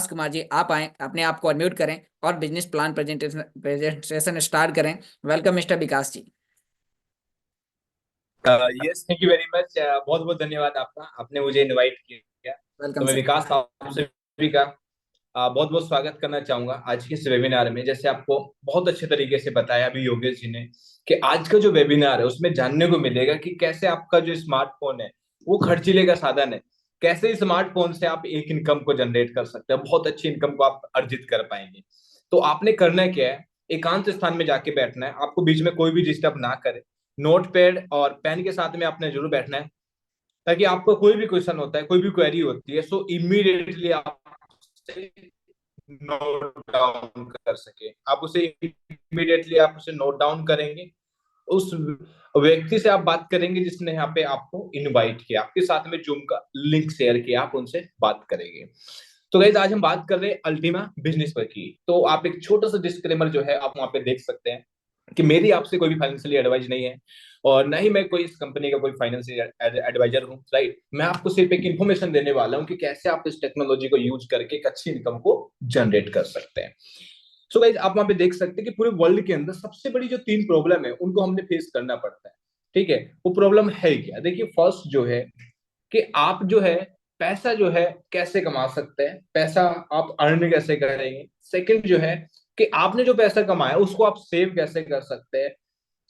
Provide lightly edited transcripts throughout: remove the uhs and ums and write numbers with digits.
विकास कुमार जी, आप आए, अपने आप को अनम्यूट करें और बिजनेस प्लान प्रेजेंटेशन स्टार्ट करें। Welcome mister Vikas ji. Yes, thank you very much. बहुत बहुत धन्यवाद आपका, आपने मुझे इनवाइट किया। तो वेलकम मैं सर। विकास आप सभी का बहुत बहुत स्वागत करना चाहूंगा आज के इस वेबिनार में। जैसे आपको बहुत अच्छे तरीके से बताया अभी योगेश जी ने कि आज का जो वेबिनार है उसमें जानने को मिलेगा कि कैसे आपका जो स्मार्टफोन है वो खर्चीले का साधन है। कैसे स्मार्टफोन से आप एक इनकम को जनरेट कर सकते हैं, बहुत अच्छी इनकम को आप अर्जित कर पाएंगे। तो आपने करना क्या है, एकांत स्थान में जाके बैठना है, आपको बीच में कोई भी डिस्टर्ब ना करे। नोट पैड और पेन के साथ में आपने जरूर बैठना है, ताकि आपको कोई भी क्वेश्चन होता है, कोई भी क्वेरी होती है, सो इमीडिएटली आप नोट डाउन कर सके। आप उसे इमीडिएटली आप उसे नोट डाउन करेंगे। उस व्यक्ति से आप बात करेंगे जिसने यहाँ पे आपको इनवाइट किया, आपके साथ में जूम का लिंक शेयर किया, आप उनसे बात करेंगे। तो गाइस, आज हम बात कर रहे हैं अल्टीमा बिजनेस पर की। तो आप एक छोटा सा डिस्क्लेमर जो है आप वहां पे देख सकते हैं कि मेरी आपसे कोई भी फाइनेंशियली एडवाइस नहीं है, और ना ही मैं कोई इस कंपनी का कोई फाइनेंशियल एडवाइजर हूँ, राइट। मैं आपको सिर्फ एक इन्फॉर्मेशन देने वाला हूँ कि कैसे आप इस टेक्नोलॉजी को यूज करके एक अच्छी इनकम को जनरेट कर सकते हैं। सो गाइज, आप वहां पे देख सकते हैं कि पूरे वर्ल्ड के अंदर सबसे बड़ी जो तीन प्रॉब्लम है उनको हमने फेस करना पड़ता है। ठीक है, वो प्रॉब्लम है क्या? देखिए, फर्स्ट जो है कि आप जो है पैसा जो है कैसे कमा सकते हैं, पैसा आप अर्न कैसे करेंगे। सेकंड जो है कि आपने जो पैसा कमाया उसको आप सेव कैसे कर सकते हैं।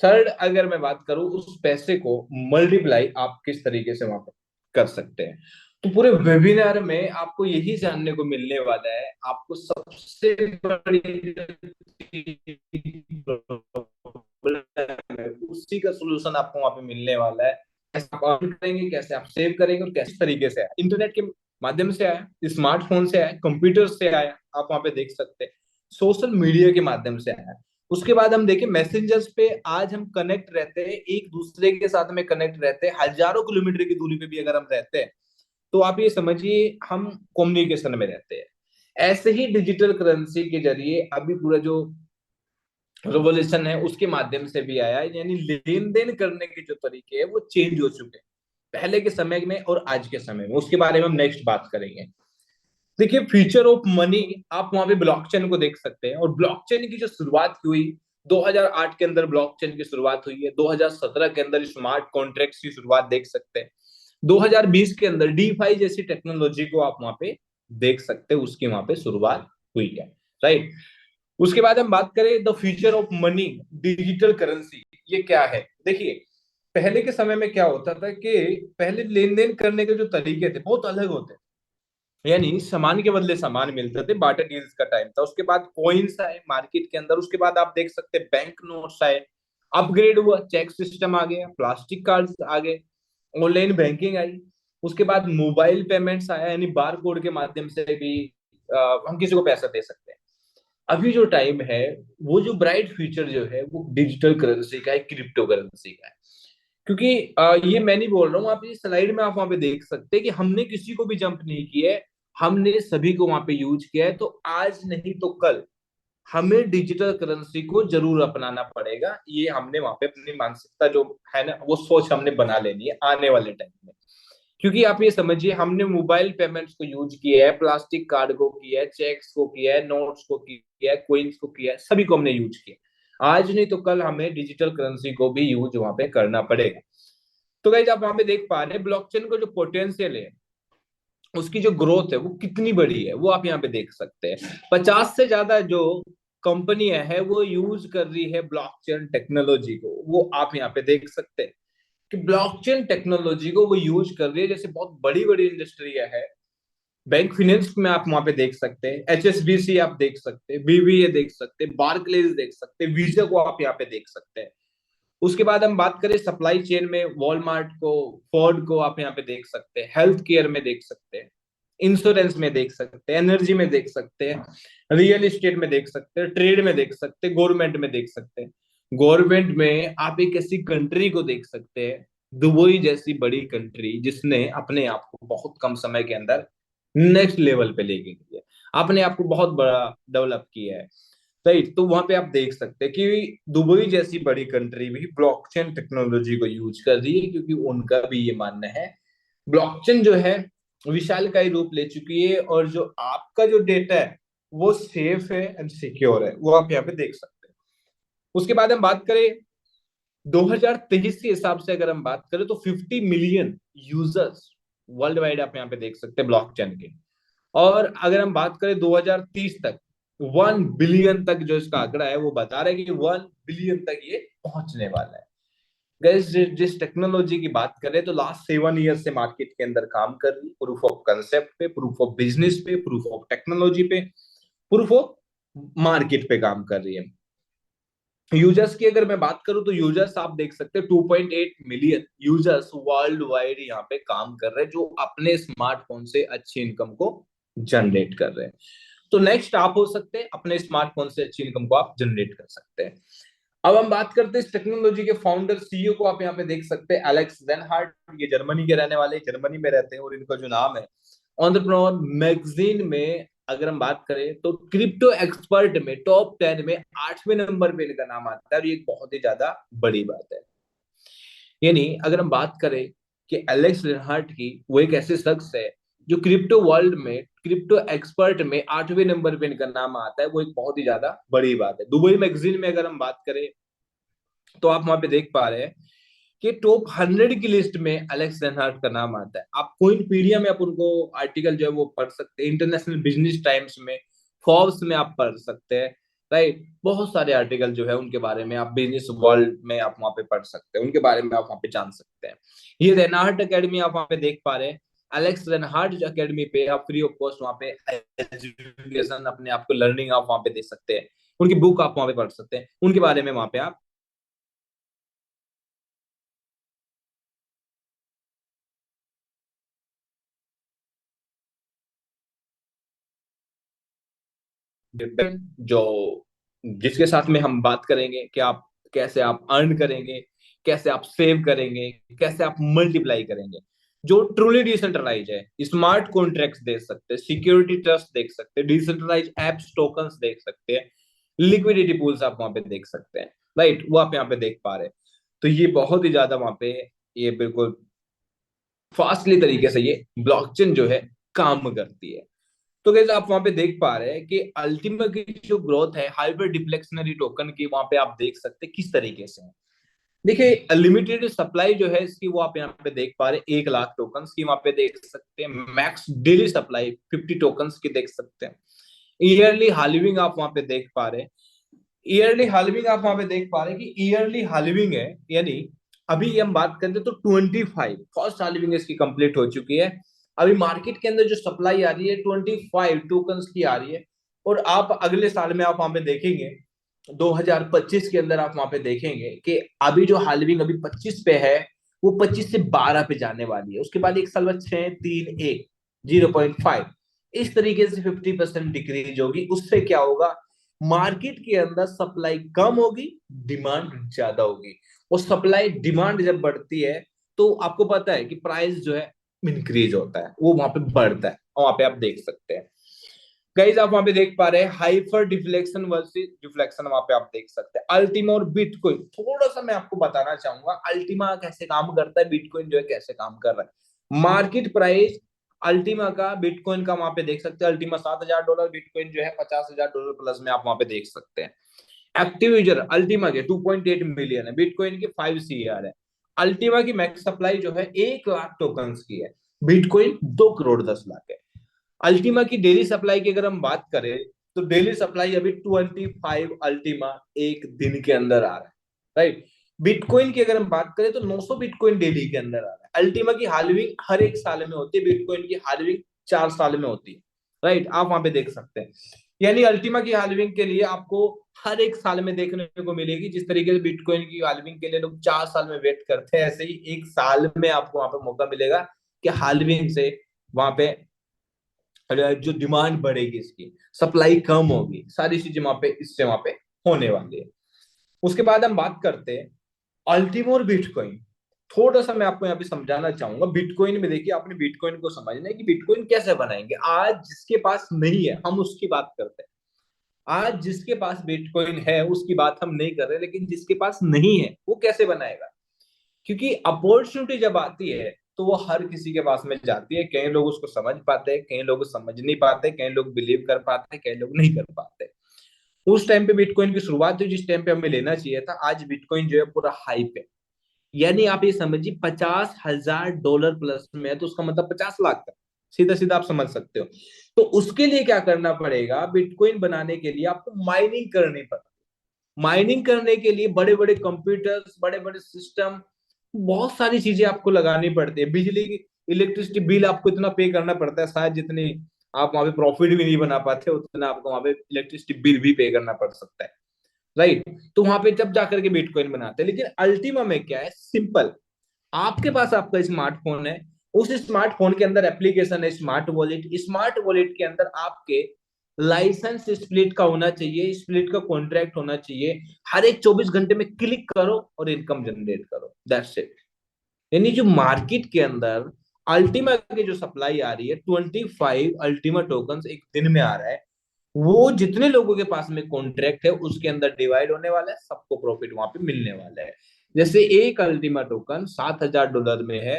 थर्ड, अगर मैं बात करूं, उस पैसे को मल्टीप्लाई आप किस तरीके से वहां पर कर सकते हैं। तो पूरे वेबिनार में आपको यही जानने को मिलने वाला है। आपको सबसे बड़ी प्रॉब्लम है उसी का सोल्यूशन आपको वहां पे मिलने वाला है। कैसे आप अर्न करेंगे, कैसे आप सेव करेंगे, और किस तरीके से आया, इंटरनेट के माध्यम से आया, स्मार्टफोन से आया, कंप्यूटर से आया, आप वहां पे देख सकते हैं, सोशल मीडिया के माध्यम से आया। उसके बाद हम देखें मैसेंजर्स पे आज हम कनेक्ट रहते हैं, एक दूसरे के साथ में कनेक्ट रहते हैं, हजारों किलोमीटर की दूरी पे भी अगर हम रहते हैं तो आप ये समझिए हम कम्युनिकेशन में रहते हैं। ऐसे ही डिजिटल करेंसी के जरिए अभी पूरा जो रिवोल्यूशन है उसके माध्यम से भी आया है, यानी लेन देन करने के जो तरीके हैं वो चेंज हो चुके हैं पहले के समय में और आज के समय में। उसके बारे में हम नेक्स्ट बात करेंगे। देखिए, फ्यूचर ऑफ मनी, आप वहां पे ब्लॉकचेन को देख सकते हैं, और ब्लॉकचेन की जो शुरुआत हुई 2008 के अंदर, ब्लॉकचेन की शुरुआत हुई है। 2017 के अंदर स्मार्ट कॉन्ट्रैक्ट्स की शुरुआत देख सकते हैं। 2020 के अंदर डीफाई जैसी टेक्नोलॉजी को आप वहां पे देख सकते हैं, उसकी वहां पे शुरुआत हुई है, राइट। उसके बाद हम बात करें the future of money, digital currency, ये क्या है? देखिए, पहले के समय में क्या होता था कि पहले लेन देन करने के जो तरीके थे बहुत अलग होते थे, यानी सामान के बदले सामान मिलते थे, बार्टर डील्स का टाइम था। उसके बाद कॉइन्स आए मार्केट के अंदर, उसके बाद आप देख सकते हैं बैंक नोट्स आए, अपग्रेड हुआ, चेक सिस्टम आ गया, प्लास्टिक कार्ड्स आ गए, ऑनलाइन बैंकिंग आई। उसके बाद मोबाइल पेमेंट्स आया, यानी बार कोड के माध्यम से भी हम किसी को पैसा दे सकते हैं। अभी जो टाइम है, वो जो ब्राइट फ्यूचर जो है वो डिजिटल करेंसी का है, क्रिप्टो करेंसी का है। क्योंकि ये मैं नहीं बोल रहा हूँ, आप इस स्लाइड में आप वहां पे देख सकते हैं कि हमने किसी को भी जंप नहीं किया है, हमने सभी को वहां पे यूज किया है। तो आज नहीं तो कल हमें डिजिटल करेंसी को जरूर अपनाना पड़ेगा। ये हमने वहां पे अपनी मानसिकता जो है ना, वो सोच हमने बना लेनी है आने वाले टाइम में। क्योंकि आप ये समझिए, हमने मोबाइल पेमेंट्स को यूज किया है, प्लास्टिक कार्ड को किया है, चेक्स को किया है, नोट्स को किया है, कोइंस को किया है, सभी को हमने यूज किया। आज नहीं तो कल हमें डिजिटल करेंसी को भी यूज वहां पे करना पड़ेगा। तो गाइज, आप वहां पे देख पा रहे हैं ब्लॉकचेन का जो पोटेंशियल है, उसकी जो ग्रोथ है वो कितनी बड़ी है, वो आप यहाँ पे देख सकते हैं। 50 से ज्यादा जो कंपनियां है वो यूज कर रही है ब्लॉकचेन टेक्नोलॉजी को, वो आप यहाँ पे देख सकते हैं कि ब्लॉकचेन टेक्नोलॉजी को वो यूज कर रही है। जैसे बहुत बड़ी बड़ी इंडस्ट्रियां है, बैंक फिनेंस में आप वहां पे देख सकते हैं, एचएसबीसी आप देख सकते हैं, बीबीए देख सकते हैं, बार्कलेज देख सकते हैं, वीजा को आप यहाँ पे देख सकते हैं। उसके बाद हम बात करें सप्लाई चेन में, वॉलमार्ट को, फोर्ड को आप यहाँ पे देख सकते हैं, हेल्थ केयर में देख सकते हैं, इंश्योरेंस में देख सकते हैं, एनर्जी में देख सकते हैं, रियल एस्टेट में देख सकते हैं, ट्रेड में देख सकते हैं, गवर्नमेंट में देख सकते हैं। गवर्नमेंट में आप एक ऐसी कंट्री को देख सकते हैं, दुबई जैसी बड़ी कंट्री, जिसने अपने आप को बहुत कम समय के अंदर नेक्स्ट लेवल पे लेके गई है, अपने आप को बहुत बड़ा डेवलप किया है, राइट। तो वहां पे आप देख सकते हैं कि दुबई जैसी बड़ी कंट्री भी ब्लॉकचेन टेक्नोलॉजी को यूज कर रही है, क्योंकि उनका भी ये मानना है ब्लॉकचेन जो है विशालकाय रूप ले चुकी है, और जो आपका जो डेटा है वो सेफ है एंड सिक्योर है, वो आप यहाँ पे देख सकते हैं। उसके बाद हम बात करें 2023 के हिसाब से, अगर हम बात करें तो 50 मिलियन यूजर्स वर्ल्ड वाइड आप यहाँ पे देख सकते हैं ब्लॉकचेन के। और अगर हम बात करें 2030 तक 1 बिलियन तक जो इसका आंकड़ा है वो बता रहा है कि 1 बिलियन तक ये पहुंचने वाला है। गैस जिस टेक्नोलॉजी की बात करें तो लास्ट 7 ईयर से मार्केट के अंदर काम कर रही है, प्रूफ ऑफ कंसेप्ट पे, प्रूफ ऑफ बिजनेस पे, प्रूफ ऑफ टेक्नोलॉजी पे, प्रूफ ऑफ मार्केट पे काम कर रही है। यूजर्स की अगर मैं बात करूं तो यूजर्स आप देख सकते हैं 2.8 मिलियन यूजर्स वर्ल्ड वाइड यहाँ पे काम कर रहे हैं, जो अपने स्मार्टफोन से अच्छी इनकम को जनरेट कर रहे हैं। तो नेक्स्ट आप हो सकते हैं अपने स्मार्टफोन से अच्छी इनकम को आप जनरेट कर सकते हैं। अब हम बात करते हैं इस टेक्नोलॉजी के फाउंडर सीईओ को, आप यहाँ पे देख सकते हैं एलेक्स रेनहार्ट। ये जर्मनी के रहने वाले, जर्मनी में रहते हैं, और इनका जो नाम है एंटरप्रेन्योर मैगजीन में अगर हम बात करें तो क्रिप्टो एक्सपर्ट में टॉप 10 में 8वें नंबर पे इनका नाम आता है, और ये एक बहुत ही ज्यादा बड़ी बात है। यानी अगर हम बात करें कि एलेक्स रेनहार्ट की, वो एक ऐसे शख्स है जो क्रिप्टो वर्ल्ड में, क्रिप्टो एक्सपर्ट में 8वें नंबर पे इनका नाम आता है, वो एक बहुत ही ज्यादा बड़ी बात है। दुबई मैगजीन में अगर हम बात करें तो आप वहां पे देख पा रहे हैं कि टॉप 100 की लिस्ट में एलेक्स रेनहार्ट का नाम आता है। आप कोइनपीडिया में आप उनको आर्टिकल जो है वो पढ़ सकते हैं, इंटरनेशनल बिजनेस टाइम्स में, फोर्ब्स में आप पढ़ सकते हैं। राइट, बहुत सारे आर्टिकल जो है उनके बारे में आप बिजनेस वर्ल्ड में आप वहां पे पढ़ सकते हैं, उनके बारे में आप वहां पे जान सकते हैं। ये रेनहार्ट अकेडमी आप वहां पे देख पा रहे हैं। एलेक्स रेनहार्ट अकेडमी पे आप फ्री ऑफ कॉस्ट वहां पे एजुकेशन, अपने आप को लर्निंग आप वहां पे दे सकते हैं। उनकी बुक आप वहां पे पढ़ सकते हैं, उनके बारे में वहां पे आप जो जिसके साथ में हम बात करेंगे कि आप कैसे आप अर्न करेंगे, कैसे आप सेव करेंगे, कैसे आप मल्टीप्लाई करेंगे। जो ट्रूली डिसेंट्रलाइज है, स्मार्ट कॉन्ट्रैक्ट्स देख सकते हैं, सिक्योरिटी ट्रस्ट देख सकते हैं, डिसेंट्रलाइज एप्स टोकन्स देख सकते हैं, लिक्विडिटी पूल्स आप वहां पे देख सकते हैं। राइट, वो आप यहाँ पे देख पा रहे हैं। तो ये बहुत ही ज्यादा वहां पे, ये बिल्कुल फास्टली तरीके से ये ब्लॉकचेन जो है काम करती है। तो गाइस आप वहां पे देख पा रहे हैं कि अल्टीमा की जो ग्रोथ है हाइपर डिफ्लेक्शनरी टोकन की, वहां पे आप देख सकते हैं किस तरीके से है। देखिए लिमिटेड सप्लाई जो है इसकी, वो आप यहाँ पे देख पा रहे हैं 1 लाख टोकन की वहां पे देख सकते हैं। मैक्स डेली सप्लाई 50 टोकन की देख सकते हैं। ईयरली हाल्विंग आप वहां पे देख पा रहे हैं। ईयरली हाल्विंग आप वहां पे देख पा रहे हैं कि ईयरली हाल्विंग है, यानी अभी हम बात करते हैं तो 25 फर्स्ट हाल्विंग इसकी कंप्लीट हो चुकी है। अभी मार्केट के अंदर जो सप्लाई आ रही है 25 टोकन्स की आ रही है। और आप अगले साल में आप वहां पे देखेंगे 2025 के अंदर आप वहां पे देखेंगे कि अभी जो हाल्विंग अभी 25 पे है, वो 25 से 12 पे जाने वाली है। उसके बाद एक साल बाद 6, 3, 1, 0.5, इस तरीके से 50% डिक्रीज होगी। उससे क्या होगा, मार्केट के अंदर सप्लाई कम होगी, डिमांड ज्यादा होगी। और सप्लाई डिमांड जब बढ़ती है तो आपको पता है कि प्राइस जो है इंक्रीज होता है, वो वहां पे बढ़ता है, और वहां पे आप देख सकते हैं। गाइस आप वहां पे देख पा रहे हैं हाइपर डिफ्लेक्शन वर्सेस डिफ्लेक्शन, वहां पे आप देख सकते हैं। अल्टीमा और बिटकॉइन, थोड़ा सा मैं आपको बताना चाहूंगा अल्टीमा कैसे काम करता है, बिटकॉइन जो है कैसे काम कर रहा है। मार्केट प्राइस अल्टीमा का, बिटकॉइन का वहां पे देख सकते हैं। अल्टीमा $7,000, बिटकॉइन जो है $50,000 प्लस में आप वहां पे देख सकते हैं। एक्टिव यूजर अल्टीमा के 2.8 मिलियन है, बिटकॉइन के 5 CR है। अल्टीमा की मैक्स सप्लाई जो है 1 लाख टोकन की है, बिटकॉइन 2 करोड़ 10 लाख है। अल्टीमा की डेली सप्लाई की अगर हम बात करें तो डेली सप्लाई अभी 25 अल्टीमा एक दिन के अंदर आ रहा है। राइट, बिटकॉइन की अगर हम बात करें तो 900 बिटकॉइन डेली के अंदर आ रहा है। अल्टीमा की हाल्विंग हर एक साल में होती है, बिटकॉइन की हाल्विंग 4 साल में होती है। राइट, आप वहां पे देख सकते हैं। यानी अल्टीमा की हाल्विंग के लिए आपको हर एक साल में देखने को मिलेगी। जिस तरीके से बिटकॉइन की हाल्विंग के लिए लोग 4 साल में वेट करते हैं, ऐसे ही एक साल में आपको वहां पे मौका मिलेगा कि हाल्विंग से वहां पे जो डिमांड बढ़ेगी, इसकी सप्लाई कम होगी, सारी चीजें वहां पे इससे वहां पे होने वाली है। उसके बाद हम बात करते हैं अल्टीमा और बिटकॉइन। थोड़ा सा मैं आपको यहाँ पे समझाना चाहूंगा। बिटकॉइन में देखिए, आपने बिटकॉइन को समझना है कि बिटकॉइन कैसे बनाएंगे। आज जिसके पास नहीं है हम उसकी बात करते हैं। आज जिसके पास बिटकॉइन है उसकी बात हम नहीं कर रहे, लेकिन जिसके पास नहीं है वो कैसे बनाएगा। क्योंकि अपॉर्चुनिटी जब आती है तो वो हर किसी के पास में जाती है। कई लोग उसको समझ पाते हैं, कई लोग समझ नहीं पाते, कई लोग बिलीव कर पाते हैं, कई लोग नहीं कर पाते। उस टाइम पे बिटकॉइन की शुरुआत हुई जिस टाइम पे हमें लेना चाहिए था। आज बिटकॉइन जो है पूरा हाइप है, यानी आप ये समझिए $50,000 प्लस में है, तो उसका मतलब 50 लाख का, सीधा सीधा आप समझ सकते हो। तो उसके लिए क्या करना पड़ेगा, बिटकॉइन बनाने के लिए आपको माइनिंग करनी पड़ेगी। माइनिंग करने के लिए बड़े बड़े कंप्यूटर्स, बड़े बड़े सिस्टम, बहुत सारी चीजें आपको लगानी पड़ती है। बिजली की, इलेक्ट्रिसिटी बिल आपको इतना पे करना पड़ता है, शायद जितनी आप वहां पे प्रॉफिट भी नहीं बना पाते उतना आपको वहां पे इलेक्ट्रिसिटी बिल भी पे करना पड़ सकता है, राइट। तो वहां पे जब जाकर के बिटकॉइन बनाते हैं, लेकिन अल्टीमा में क्या है, सिंपल। आपके पास आपका स्मार्टफोन है, उस स्मार्टफोन के अंदर एप्लीकेशन है स्मार्ट वॉलेट। स्मार्ट वॉलेट के अंदर आपके लाइसेंस स्प्लिट का होना चाहिए, स्प्लिट का कॉन्ट्रैक्ट होना चाहिए। हर एक 24 घंटे में क्लिक करो और इनकम जनरेट करो, दैट्स इट। यानी जो मार्केट के अंदर अल्टीमा की जो सप्लाई आ रही है, 25 अल्टीमा टोकन एक दिन में आ रहा है, वो जितने लोगों के पास में कॉन्ट्रैक्ट है उसके अंदर डिवाइड होने वाला है, सबको प्रॉफिट वहां पे मिलने वाला है। जैसे एक अल्टीमा टोकन $7,000 में है,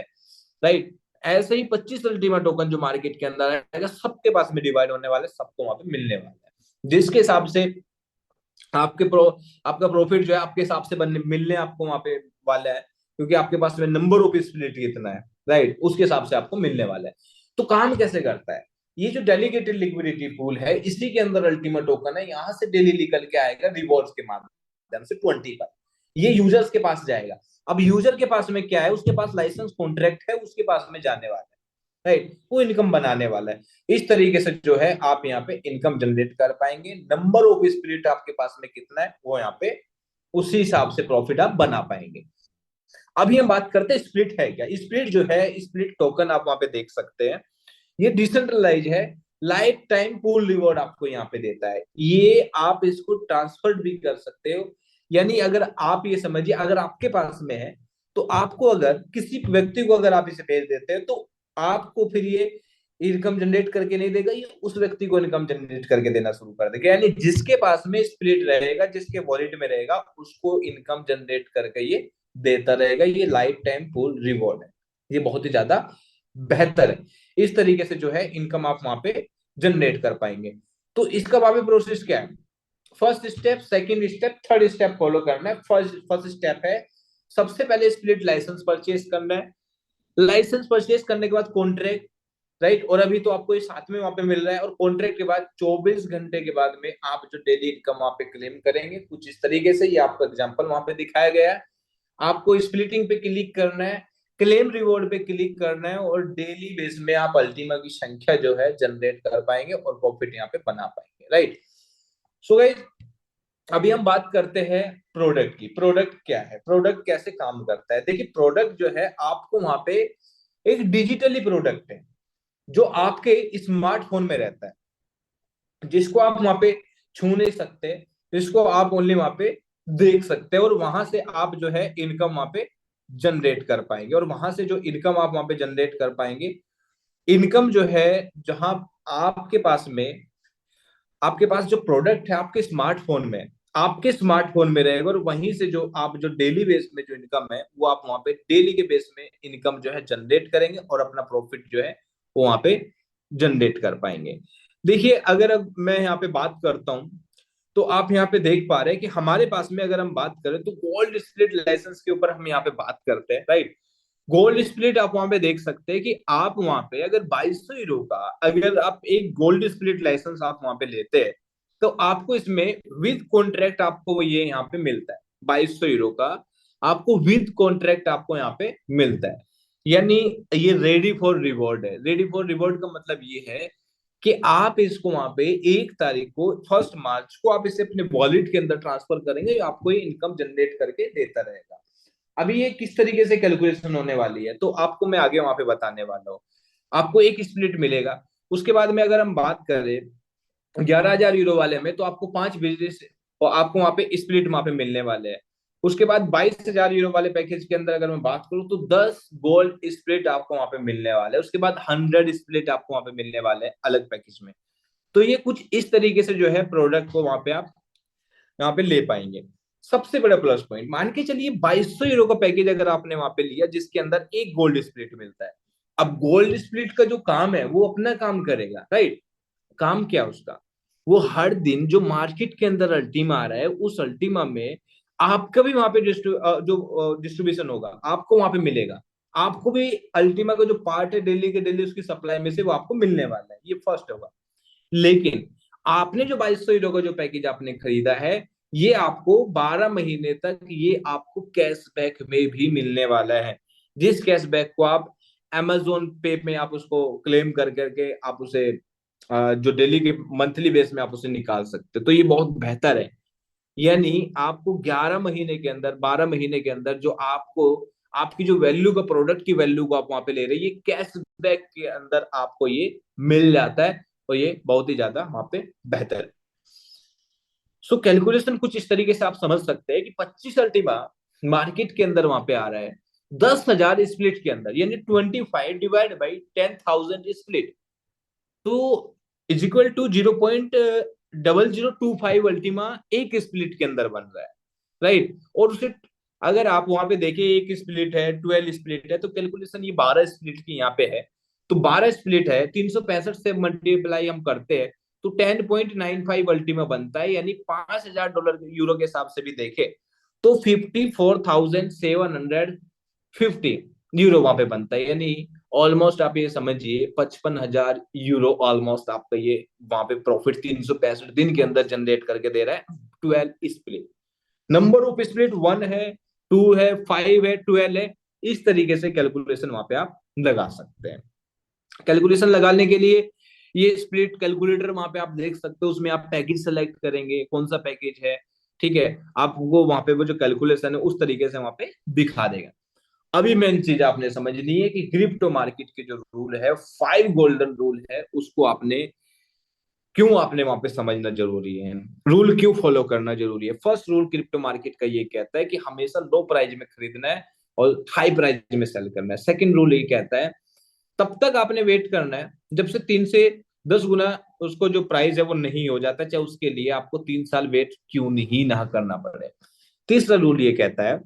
राइट, ऐसे ही 25 अल्टीमा टोकन जो मार्केट के अंदर आएगा सबके पास में डिवाइड होने वाले, सबको वहां पे मिलने वाला है। जिसके हिसाब से आपके प्रो आपका प्रॉफिट जो है आपके हिसाब से बनने मिलने आपको वहां पे वाला है, क्योंकि आपके पास में नंबर ऑफ स्प्लिट कितना है, राइट, उसके हिसाब से आपको मिलने वाला है। तो काम कैसे करता है, ये जो डेलीगेटेड लिक्विडिटी पूल है इसी के अंदर अल्टीमा टोकन है, यहाँ से डेली निकल के आएगा रिवॉर्ड्स के माध्यम से 25, ये यूजर्स के पास जाएगा। अब यूजर के पास में क्या है, उसके पास लाइसेंस कॉन्ट्रैक्ट है, उसके पास में जाने वाला है, राइट, वो इनकम बनाने वाला है। इस तरीके से जो है आप यहाँ पे इनकम जनरेट कर पाएंगे। नंबर ऑफ स्पिरिट आपके पास में कितना है वो यहाँ पे उसी हिसाब से प्रॉफिट आप बना पाएंगे। अभी हम बात करते हैं स्प्लिट है क्या। स्प्लिट जो है, स्प्लिट टोकन आप वहां पे देख सकते हैं, ये डिसेंट्रलाइज है, लाइफ टाइम पूल रिवॉर्ड आपको यहाँ पे देता है। ये आप इसको ट्रांसफर भी कर सकते हो, यानी अगर आप ये समझिए अगर आपके पास में है तो आपको अगर किसी व्यक्ति को अगर आप इसे भेज देते हैं तो आपको फिर ये इनकम जनरेट करके नहीं देगा, ये उस व्यक्ति को इनकम जनरेट करके देना शुरू कर देगा। यानी जिसके पास में स्प्लिट रहेगा, जिसके वॉलेट में रहेगा, उसको इनकम जनरेट करके ये देता रहेगा। ये लाइफ टाइम पूल रिवॉर्ड है, ये बहुत ही ज्यादा बेहतर है। इस तरीके से जो है इनकम आप वहां पे जनरेट कर पाएंगे। तो इसका वहां पे प्रोसेस क्या है, first step, second step, third step follow करना है। फर्स्ट स्टेप है सबसे पहले स्प्लिट लाइसेंस परचेज करना है। लाइसेंस परचेज करने के बाद कॉन्ट्रैक्ट, राइट, और अभी तो आपको ये साथ में वहां पे मिल रहा है। और कॉन्ट्रैक्ट के बाद 24 घंटे के बाद में आप जो डेली इनकम वहां पे क्लेम करेंगे कुछ इस तरीके से, ये आपको एग्जांपल वहां पे दिखाया गया है। आपको स्प्लिटिंग पे क्लिक करना है, क्लेम रिवॉर्ड पे क्लिक करना है, और डेली बेस में आप अल्टीमा की संख्या जो है जनरेट कर पाएंगे और प्रॉफिट यहाँ पे बना पाएंगे, राइट। सो गाइस, अभी हम बात करते हैं प्रोडक्ट की। प्रोडक्ट क्या है, प्रोडक्ट कैसे काम करता है। देखिए प्रोडक्ट जो है आपको वहां पे एक डिजिटली प्रोडक्ट है जो आपके स्मार्टफोन में रहता है, जिसको आप वहां पे छू नहीं सकते, जिसको आप ओनली वहां पे देख सकते हैं, और वहां से आप जो है इनकम वहां पे जनरेट कर पाएंगे। और वहां से जो इनकम आप वहां पे जनरेट कर पाएंगे, इनकम जो है जहां आपके पास में, आपके पास जो प्रोडक्ट है आपके स्मार्टफोन में, आपके स्मार्टफोन में रहेगा, और वहीं से जो आप जो डेली बेस में जो इनकम है वो आप वहां पे डेली के बेस में इनकम जो है जनरेट करेंगे और अपना प्रॉफिट जो है वो वहां पे जनरेट कर पाएंगे। देखिए अगर अब मैं यहाँ पे बात करता हूँ तो आप यहाँ पे देख पा रहे हैं कि हमारे पास में अगर हम बात करें तो गोल्ड स्प्लिट लाइसेंस के ऊपर हम यहाँ पे बात करते हैं, राइट। गोल्ड स्प्लिट आप वहां पे देख सकते हैं कि आप वहां पे अगर 2200 यूरो का अगर आप एक गोल्ड स्प्लिट लाइसेंस आप वहां पे लेते हैं तो आपको इसमें विद कॉन्ट्रैक्ट आपको ये यहाँ पे मिलता है। 2200 यूरो का आपको विद कॉन्ट्रैक्ट आपको यहाँ पे मिलता है, यानी ये रेडी फॉर रिवॉर्ड है। रेडी फॉर रिवॉर्ड का मतलब ये है कि आप इसको वहां पे 1 तारीख को, 1 मार्च को आप इसे अपने वॉलेट के अंदर ट्रांसफर करेंगे, आपको ये इनकम जनरेट करके देता रहेगा। अभी ये किस तरीके से कैलकुलेशन होने वाली है तो आपको मैं आगे वहां पे बताने वाला हूँ। आपको एक स्प्लिट मिलेगा, उसके बाद में अगर हम बात करें 11,000 यूरो वाले में तो आपको 5 बिजनेस और आपको वहां पे स्प्लिट वहां पे मिलने वाले हैं। उसके बाद 22,000 यूरो वाले पैकेज के अंदर अगर मैं बात करूं तो 10 गोल्ड स्प्लिट आपको वहां पे मिलने वाले हैं। उसके बाद 100 स्प्लिट आपको वहां पे मिलने वाले हैं अलग पैकेज में। तो ये कुछ इस तरीके से जो है प्रोडक्ट को वहां पे आप यहाँ पे ले पाएंगे। सबसे बड़ा प्लस पॉइंट मान के चलिए, 2200 यूरो का पैकेज अगर आपने वहां पे लिया जिसके अंदर एक गोल्ड स्प्लिट मिलता है। अब गोल्ड स्प्लिट का जो काम है वो अपना काम करेगा, राइट। काम क्या है उसका, वो हर दिन जो मार्केट के अंदर अल्टीमा आ रहा है उस अल्टीमा में आपका भी वहां पे जो डिस्ट्रीब्यूशन होगा आपको वहां पे मिलेगा। आपको भी अल्टीमा का जो पार्ट है डेली के डेली उसकी सप्लाई में से वो आपको मिलने वाला है, ये फर्स्ट होगा। लेकिन आपने जो 2200 यूरो का जो पैकेज आपने खरीदा है, ये आपको 12 महीने तक ये आपको कैशबैक में भी मिलने वाला है। जिस कैशबैक को आप अमेजोन पे में आप उसको क्लेम कर करके आप उसे जो डेली के मंथली बेस में आप उसे निकाल सकते, तो ये बहुत बेहतर है। यानी आपको 11 महीने के अंदर 12 महीने के अंदर जो आपको आपकी जो वैल्यू का प्रोडक्ट की वैल्यू को आप वहां पे ले रहे हैं, ये कैशबैक के अंदर आपको ये मिल जाता है। और ये बहुत ही ज्यादा वहां पे बेहतर है। सो कैलकुलेशन कुछ इस तरीके से आप समझ सकते हैं कि 25 अल्टीमा मार्केट के अंदर वहां पे आ रहा है 10,000 स्प्लिट के अंदर, यानी 25 डिवाइड बाई 10,000 स्प्लिट, तो इज इक्वल टू 0.0025 अल्टीमा एक स्प्लिट के अंदर बन रहा है, राइट। और उसे अगर आप वहां पे देखिए, एक स्प्लिट है 12 स्प्लिट है, तो कैलकुलेशन ये 12 स्प्लिट की यहाँ पे है। तो 12 स्प्लिट है, 365 से मल्टीप्लाई हम करते हैं तो 10.95 अल्टीमा बनता है, यानी $5,000 यूरो के हिसाब से भी देखे तो 54,750 यूरो वहां पे बनता है। यानी ऑलमोस्ट आप ये समझिए 55,000 यूरो ऑलमोस्ट आपका ये वहां पे प्रॉफिट 365 दिन के अंदर जनरेट करके दे रहा है 12 स्प्लिट। नंबर ऑफ स्प्लिट 1 है, 2 है, 5 है, 12 है। इस तरीके से कैलकुलेशन वहां पे आप लगा सकते हैं। कैलकुलेशन लगाने के लिए ये स्प्लिट कैलकुलेटर वहां पे आप देख सकते हो, उसमें आप पैकेज सेलेक्ट करेंगे कौन सा पैकेज है, ठीक है। आपको वहां पे वो जो कैलकुलेशन है उस तरीके से वहां पे दिखा देगा। अभी मेन चीज आपने समझनी है कि क्रिप्टो मार्केट के जो रूल है, 5 गोल्डन रूल है, उसको आपने क्यों आपने वहां पे समझना जरूरी है, रूल क्यों फॉलो करना जरूरी है। फर्स्ट रूल क्रिप्टो मार्केट का ये कहता है कि हमेशा लो प्राइस में खरीदना है और हाई प्राइस में सेल करना है। सेकंड रूल ये कहता है तब तक आपने वेट करना है जब से 3 से 10 गुना उसको जो प्राइस है वो नहीं हो जाता, चाहे उसके लिए आपको 3 साल वेट क्यों नहीं ना करना पड़े। तीसरा रूल ये कहता है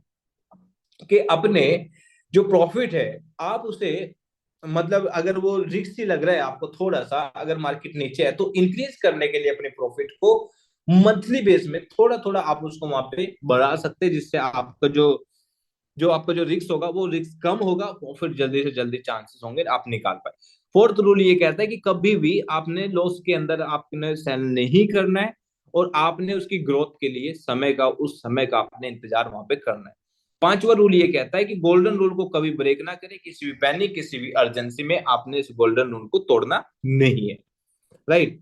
कि अपने जो प्रॉफिट है आप उसे, मतलब अगर वो रिस्क ही लग रहा है आपको थोड़ा सा, अगर मार्केट नीचे है तो इंक्रीज करने के लिए अपने प्रॉफिट को मंथली बेस में थोड़ा थोड़ा आप उसको वहां पे बढ़ा सकते हैं, जिससे आपका जो जो आपका जो रिस्क होगा वो रिस्क कम होगा, प्रॉफिट जल्दी से जल्दी चांसेस होंगे आप निकाल पाए। फोर्थ रूल ये कहता है कि कभी भी आपने लॉस के अंदर आपने सेल नहीं करना है और आपने उसकी ग्रोथ के लिए समय का उस समय का आपने इंतजार वहां पे करना है। पांचवा रूल ये कहता है कि गोल्डन रूल को कभी ब्रेक ना करें, किसी भी पैनिक किसी भी अर्जेंसी में आपने इस गोल्डन रूल को तोड़ना नहीं है, राइट।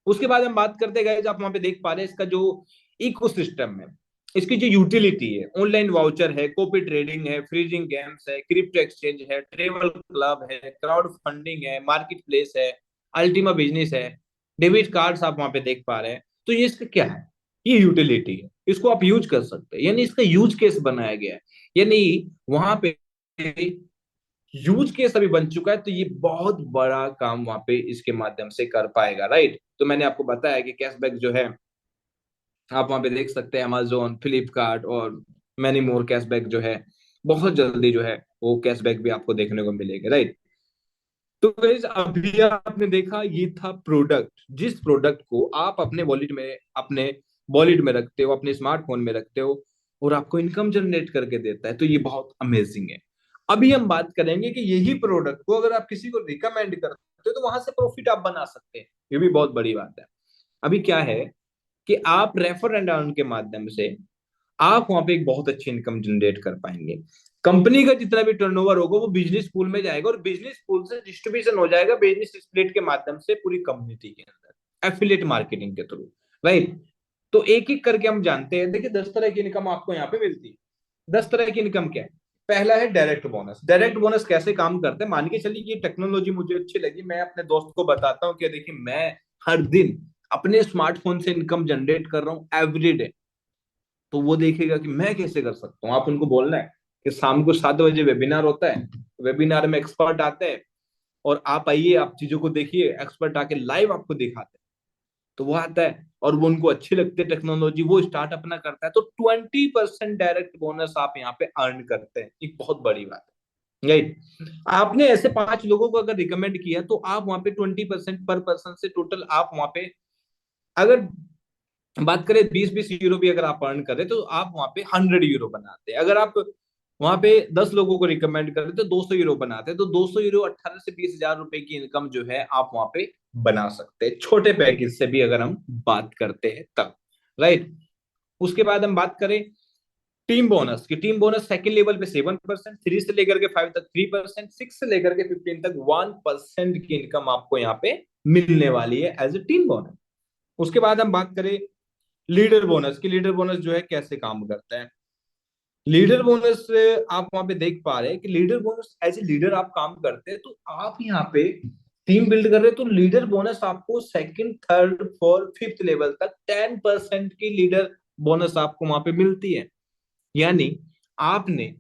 उसके बाद हम बात करते गए, जो आप वहां पे देख पा रहे हैं इसका जो इकोसिस्टम है, इसकी जो यूटिलिटी है, ऑनलाइन वाउचर है, कॉपी ट्रेडिंग है, फ्रीजिंग गेम्स है, क्रिप्टो एक्सचेंज है, ट्रेवल क्लब है, क्राउड फंडिंग है, मार्केट प्लेस है, अल्टीमा बिजनेस है, डेबिट कार्ड्स आप वहां पे देख पा रहे हैं। तो ये इसका क्या है, ये यूटिलिटी है, इसको आप यूज कर सकते हैं, यानी इसका यूज केस बनाया गया है। यानी वहां पे यूज केस अभी बन चुका है, तो ये बहुत बड़ा काम वहां पे इसके माध्यम से कर पाएगा, राइट। तो मैंने आपको बताया कि कैशबैक जो है आप वहां पे देख सकते हैं, अमेजोन, फ्लिपकार्ट और मैनी मोर कैशबैक जो है बहुत जल्दी जो है वो कैशबैक भी आपको देखने को मिलेगा, राइट। तो गाइस अभी आपने देखा ये था प्रोडक्ट, जिस प्रोडक्ट को आप अपने वॉलेट में रखते हो, अपने स्मार्टफोन में रखते हो और आपको इनकम जनरेट करके देता है, तो ये बहुत अमेजिंग है। अभी हम बात करेंगे कि यही प्रोडक्ट को अगर आप किसी को रिकमेंड करते हो तो वहां से प्रॉफिट आप बना सकते हैं, ये भी बहुत बड़ी बात है। अभी क्या है कि आप रेफर एंड अर्न के माध्यम से आप वहां पे एक बहुत अच्छी इनकम जनरेट कर पाएंगे। कंपनी का जितना भी टर्नओवर होगा वो बिजनेस पूल में जाएगा और बिजनेस पूल से डिस्ट्रीब्यूशन हो जाएगा बिजनेस स्प्लिट के माध्यम से पूरी कम्युनिटी के अंदर एफिलिएट मार्केटिंग के थ्रू, राइट। तो एक एक करके हम जानते हैं, देखिए 10 तरह की इनकम आपको यहाँ पे मिलती है। 10 तरह की इनकम क्या है, पहला है डायरेक्ट बोनस। डायरेक्ट बोनस कैसे काम करते हैं, मान के चलिए ये टेक्नोलॉजी मुझे अच्छी लगी, मैं अपने दोस्त को बताता हूँ कि देखिए मैं हर दिन अपने स्मार्टफोन से इनकम जनरेट कर रहा हूँ एवरीडे, तो वो देखेगा कि मैं कैसे कर सकता हूँ। आप उनको बोलना है कि शाम को 7 बजे वेबिनार होता है, वेबिनार में एक्सपर्ट आते हैं और आप आइए, आप चीजों को देखिए, एक्सपर्ट आके लाइव आपको दिखाते हैं। तो वो आता है और वो उनको अच्छी लगती है टेक्नोलॉजी, वो स्टार्ट अपना करता है, तो 20% डायरेक्ट बोनस आप यहाँ पे अर्न करते हैं। एक बहुत बड़ी बात है, राइट। आपने ऐसे 5 लोगों को अगर रिकमेंड किया तो आप वहां पे 20% पर पर्सन से टोटल आप वहां पे, अगर बात करें 20-20 यूरो भी अगर आप अर्न करें तो आप वहां पे 100 यूरो बनाते हैं। अगर आप वहां पे 10 लोगों को रिकमेंड करें तो 200 यूरो बनाते हैं। तो 200 यूरो 18 से 20 हजार रुपए की इनकम जो है आप वहां पे बना सकते हैं, छोटे पैकेज से भी अगर हम बात करते हैं तब, राइट। उसके बाद हम बात करें टीम बोनस की। टीम बोनस सेकंड लेवल पे 7%, 3 से लेकर के 5 तक 3%, 6 से लेकर के 15 तक 1% की इनकम आपको यहाँ पे मिलने वाली है एज ए टीम बोनस। उसके बाद हम बात करें लीडर बोनस की। लीडर बोनस जो है कैसे काम करता है, लीडर बोनस आप वहां पे देख पा रहे हैं कि leader bonus as a leader आप काम करते हैं तो आप यहाँ पे टीम बिल्ड कर रहे हैं, तो लीडर बोनस आपको second third fourth fifth level तक 10% की लीडर बोनस आपको वहां पे मिलती है। यानी आपने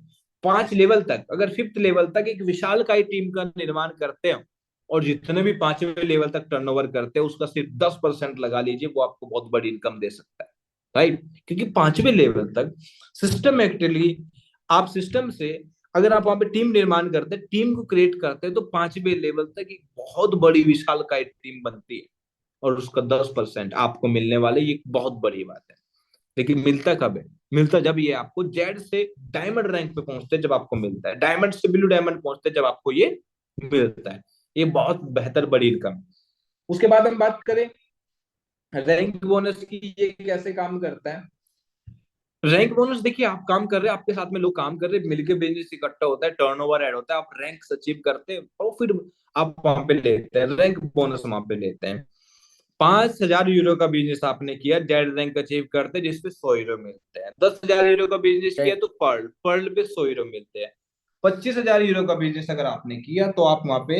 5 लेवल तक, अगर फिफ्थ लेवल तक एक विशालकाय टीम का निर्माण करते हो और जितने भी 5वें लेवल तक टर्नओवर करते हैं उसका सिर्फ 10% लगा लीजिए, वो आपको बहुत बड़ी इनकम दे सकता है, राइट। क्योंकि 5वें लेवल तक सिस्टमेटिकली आप सिस्टम से, अगर आप वहां पे टीम निर्माण करते हैं, टीम को क्रिएट करते हैं, तो 5वें लेवल तक एक बहुत बड़ी विशालकाय टीम बनती है और उसका 10% आपको मिलने वाले, ये बहुत बड़ी बात है। लेकिन मिलता कब है, मिलता जब ये आपको जेड से डायमंड रैंक पे पहुंचते हैं, जब आपको मिलता है, डायमंड से ब्लू डायमंड पहुंचते हैं जब आपको ये मिलता है। ये बहुत बेहतर बड़ी इनकम। उसके बाद हम बात करें रैंक बोनस की, ये कैसे काम करता है। रैंक बोनस देखिए, आप काम कर रहे हैं, आपके साथ में लोग काम कर रहे हैं, मिलके बिजनेस इकट्ठा होता है, टर्नओवर ऐड होता है, आप रैंक अचीव करते हैं और फिर आप वहां पे लेते हैं रैंक बोनस, वहां पे लेते हैं। 5,000 यूरो का बिजनेस आपने किया, जेड रैंक अचीव करते हैं जिसपे 100 यूरो मिलते हैं। 10,000 यूरो का बिजनेस किया राइट। तो पर्ल पर्ल पे 100 यूरो मिलते हैं। 25,000 यूरो का बिजनेस अगर आपने किया तो आप वहां पे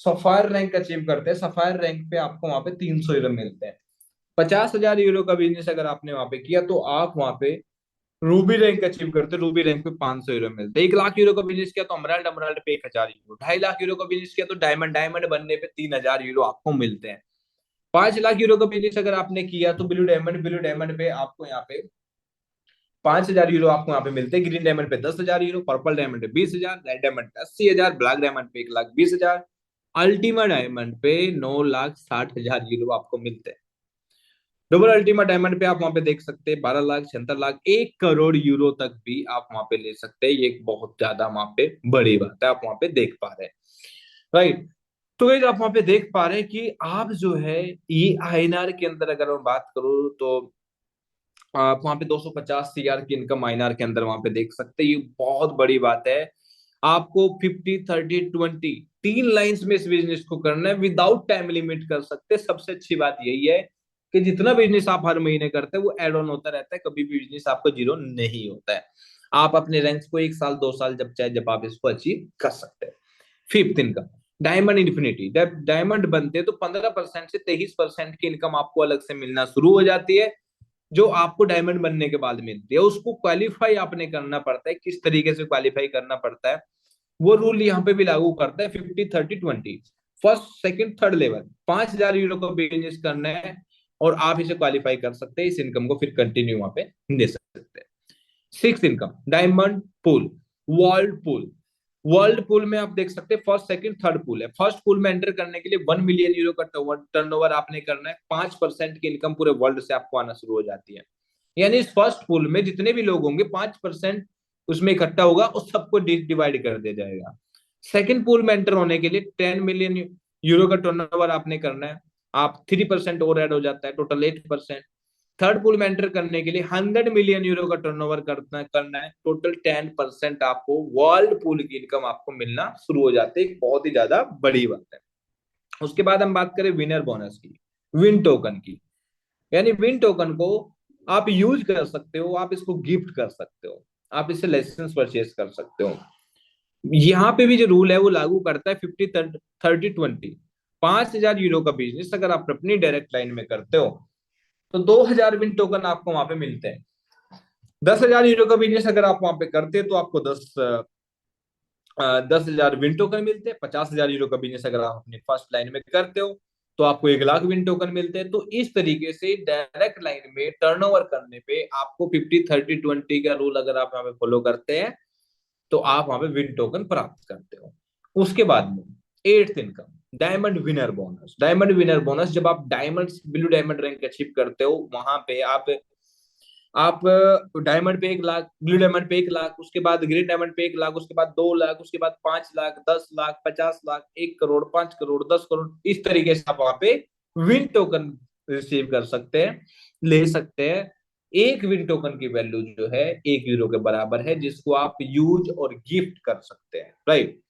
सफायर रैंक अचीव करते हैं, सफायर रैंक पे आपको वहां पे 300 यूरो मिलते हैं। 50,000 यूरो का बिजनेस अगर आपने वहां पे किया तो आप वहां पे रूबी रैंक अचीव करते हैं, रूबी रैंक पे 500 यूरो मिलते हैं। 1 लाख यूरो का बिजनेस किया तो अमराल्ड, अमराल्ड पे 1,000 यूरो। 2.5 लाख यूरो का बिजनेस किया तो डायमंड, डायमंड बनने पे 3,000 यूरो आपको मिलते हैं। 5 लाख यूरो का बिजनेस अगर आपने किया तो ब्लू डायमंड, ब्लू डायमंड पे आपको यहाँ पे 5,000 यूरो आपको यहाँ पे मिलते हैं। ग्रीन डायमंड पे 10,000 यूरो, पर्पल डायमंड पे 20,000, रेड डायमंड पे 80,000, ब्लैक डायमंड पे 1,20,000, अल्टीमा डायमंड पे 9,60,000 यूरो आपको मिलते हैं। डबल अल्टीमा डायमंड पे आप वहां पे देख सकते हैं 12 लाख, 76 लाख, 1 करोड़ यूरो तक भी आप वहां पे ले सकते हैं। ये एक बहुत ज्यादा वहां पे बड़ी बात है, आप वहां पे देख पा रहे हैं, राइट। तो ये आप वहां पे देख पा रहे हैं कि आप जो है ये आईएनआर के अंदर अगर मैं बात करूं तो आप वहां पे 250 सीआर की इनकम आईएनआर के अंदर वहां पे देख सकते हैं। ये बहुत बड़ी बात है। आपको 50-30-20 तीन लाइंस में इस बिजनेस को करना है, विदाउट टाइम लिमिट कर सकते हैं। सबसे अच्छी बात यही है कि जितना बिजनेस आप हर महीने करते हैं वो एड ऑन होता रहता है, कभी भी बिजनेस आपका जीरो नहीं होता है। आप अपने रैंक्स को 1 साल 2 साल जब चाहे जब आप इसको अचीव कर सकते हैं। Fifth income diamond infinity. जब डायमंड बनते हैं तो 15% से 23% की इनकम आपको अलग से मिलना शुरू हो जाती है, जो आपको डायमंड बनने के बाद मिलती है। उसको क्वालिफाई आपने करना पड़ता है, किस तरीके से क्वालिफाई करना पड़ता है वो रूल यहाँ पे भी लागू करता है। 50-30-20 first second third level 5,000 euro का बिजनेस करना है और आप इसे क्वालिफाई कर सकते हैं, इस इनकम को फिर कंटिन्यू वहां पे दे सकते हैं। Six income diamond pool, world pool. World pool में आप देख सकते हैं फर्स्ट सेकंड थर्ड पूल है। फर्स्ट पूल में एंटर करने के लिए 1 मिलियन यूरो का टर्नओवर आपने करना है। 5% की इनकम पूरे वर्ल्ड से आपको आना शुरू हो जाती है। यानी इस फर्स्ट पूल में जितने भी लोग होंगे 5% उसमें इकट्ठा होगा और सबको डिवाइड कर दिया जाएगा। सेकंड पूल में एंटर होने के लिए 10 मिलियन यूरो का टर्नओवर आपने करना है। आप 3% और ऐड हो जाता है, टोटल 8%। थर्ड पूल में एंटर करने के लिए 100 मिलियन यूरो का टर्नओवर करना है, टोटल 10% आपको वर्ल्ड पूल की इनकम आपको मिलना शुरू हो जाती है। बहुत ही ज्यादा बड़ी बात है। उसके बाद हम बात करें विनर बोनस की, विन टोकन की। यानी विन टोकन को आप यूज कर सकते हो, आप इसको गिफ्ट कर सकते हो, आप इससे लाइसेंस परचेज कर सकते हो। यहाँ पे भी जो रूल है वो लागू करता है 50-30-20। 5,000 यूरो का बिजनेस अगर आप अपनी डायरेक्ट लाइन में करते हो तो 2,000 विन टोकन आपको वहां पे मिलते हैं। 10,000 यूरो का बिजनेस अगर आप वहां पे करते हैं तो आपको 10,000 विन टोकन मिलते हैं। 50,000 यूरो का बिजनेस अगर आप अपनी फर्स्ट लाइन में करते हो तो आपको 1 लाख विन टोकन मिलते हैं। तो इस तरीके से डायरेक्ट लाइन में टर्नओवर करने पे आपको 50-30-20 का रूल अगर आप यहाँ पे फॉलो करते हैं तो आप वहां पे विन टोकन प्राप्त करते हो। उसके बाद में 8th income, diamond winner bonus. Diamond winner bonus जब आप diamond blue diamond rank achieve करते हो, वहां पे आप डायमंड पे 1 लाख, ब्लू डायमंड पे 1 लाख, उसके बाद ग्रीन डायमंड पे 1 लाख, उसके बाद 2 लाख, उसके बाद 5 लाख, 10 लाख, 50 लाख, 1 करोड़, 5 करोड़, 10 करोड़, इस तरीके से आप वहां पे विन टोकन रिसीव कर सकते हैं, ले सकते हैं। एक विन टोकन की वैल्यू जो है 1 यूरो के बराबर है, जिसको आप यूज और गिफ्ट कर सकते हैं, राइट।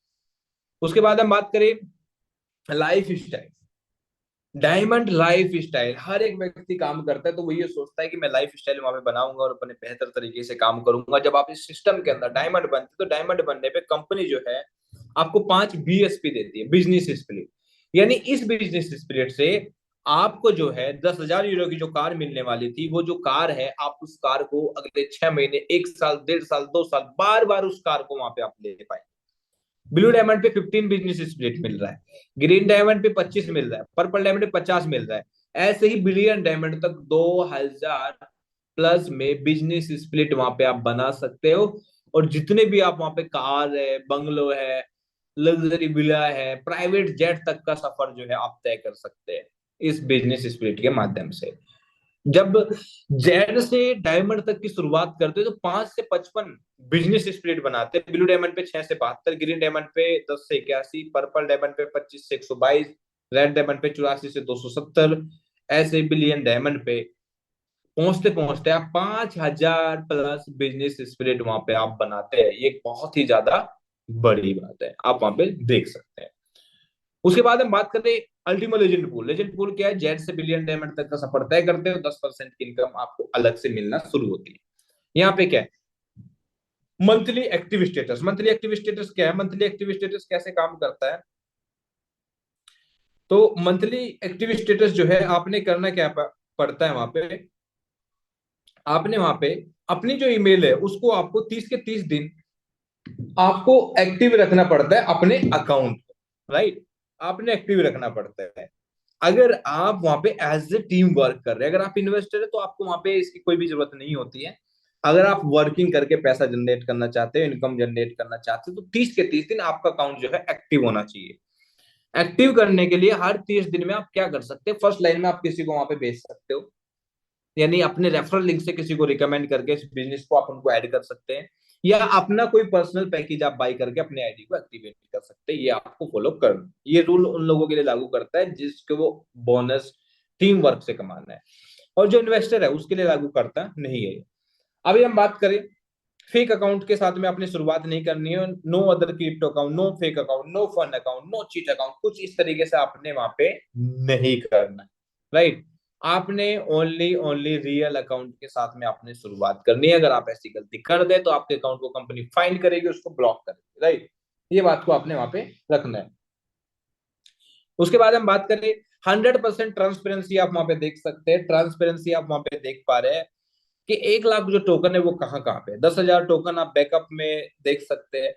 उसके बाद हम बात करें lifestyle. Diamond lifestyle, हर एक व्यक्ति काम करता है तो वो ये सोचता है कि मैं लाइफ स्टाइल वहां पे बनाऊंगा और अपने बेहतर तरीके से काम करूंगा। जब आप इस सिस्टम के अंदर डायमंड बनते तो डायमंड बनने पे कंपनी जो है आपको 5 BSP देती है, बिजनेस स्पिरिट। यानी इस बिजनेस स्पिरिट से आपको जो है 10,000 यूरो की जो कार मिलने वाली थी, वो जो कार है, आप उस कार को अगले 6 महीने, 1 साल, 1.5 साल, 2 साल, बार बार उस कार को वहां पे आप ले पाए। ब्लू डायमंड पे 15 बिजनेस स्प्लिट मिल रहा है, ग्रीन डायमंड पे 25 मिल रहा है, पर्पल डायमंड पे 50 मिल रहा है। ऐसे ही बिलियन डायमंड तक 2000 प्लस में बिजनेस स्प्लिट वहां पे आप बना सकते हो। और जितने भी आप वहां पे कार है, बंगलो है, लग्जरी विला है, प्राइवेट जेट तक का सफर जो है आप तय कर सकते हैं इस बिजनेस स्प्लिट के माध्यम से। जब जेड से डायमंड तक की शुरुआत करते हो तो 5 से 55 बिजनेस स्प्लिट बनाते हैं। ब्लू डायमंड पे 6 से 72, ग्रीन डायमंड पे 10 से 81, पर्पल डायमंड पे 25 से 122, रेड डायमंड पे 84 से 270। ऐसे बिलियन डायमंड पे पहुंचते पहुंचते आप 5,000 प्लस बिजनेस स्प्लिट वहां पे आप बनाते हैं। ये एक बहुत ही ज्यादा बड़ी बात है, आप वहां पे देख सकते हैं। उसके बाद हम बात करें Ultima legend pool. Legend pool क्या है? जेड से बिलियन डायमंड तक का सफर तय करते हो, 10% की इनकम आपको अलग से मिलना शुरू होती है। यहाँ पे क्या है? Monthly active status. Monthly active status क्या है? मंथली एक्टिव स्टेटस कैसे काम करता है? तो मंथली एक्टिव स्टेटस जो है, आपने करना क्या पड़ता है वहां पे, आपने वहां पे अपनी जो ईमेल है उसको आपको 30 के 30 दिन आपको एक्टिव रखना पड़ता है अपने अकाउंट, राइट। आपने एक्टिव रखना पड़ता है। अगर आप वहां पे एज ए टीम वर्क कर रहे हैं, अगर आप इन्वेस्टर है तो आपको वहां पे इसकी कोई भी जरूरत नहीं होती है। अगर आप वर्किंग करके पैसा जनरेट करना चाहते हो, इनकम जनरेट करना चाहते हो, तो 30 के 30 दिन आपका अकाउंट जो है एक्टिव होना चाहिए। एक्टिव करने के लिए हर 30 दिन में आप क्या कर सकते हैं? फर्स्ट लाइन में आप किसी को वहां पे भेज सकते हो, यानी अपने रेफरल लिंक से किसी को रिकमेंड करके इस बिजनेस को आप उनको ऐड कर सकते हैं, या अपना कोई पर्सनल पैकेज आप बाई करके अपने आईडी को एक्टिवेट कर सकते हैं। ये आपको फॉलो करना, ये रूल उन लोगों के लिए लागू करता है जिसको वो बोनस टीम वर्क से कमाना है, और जो इन्वेस्टर है उसके लिए लागू करता नहीं है। अभी हम बात करें फेक अकाउंट के साथ में आपने शुरुआत नहीं करनी है। No other crypto account, no fake account, no fun account, no cheat account, कुछ इस तरीके से आपने वहां पे नहीं करना, राइट। आपने ओनली ओनली रियल अकाउंट के साथ में आपने शुरुआत करनी है। अगर आप ऐसी गलती कर दे तो आपके अकाउंट को कंपनी फाइन करेगी, उसको ब्लॉक करेगी, राइट। ये बात को आपने वहां पे रखना है। उसके बाद हम बात करें 100% ट्रांसपेरेंसी, आप वहां पे देख सकते हैं। ट्रांसपेरेंसी आप वहां पे देख पा रहे हैं कि 1 लाख जो टोकन है वो कहाँ कहाँ पे, 10,000 टोकन आप बैकअप में देख सकते हैं।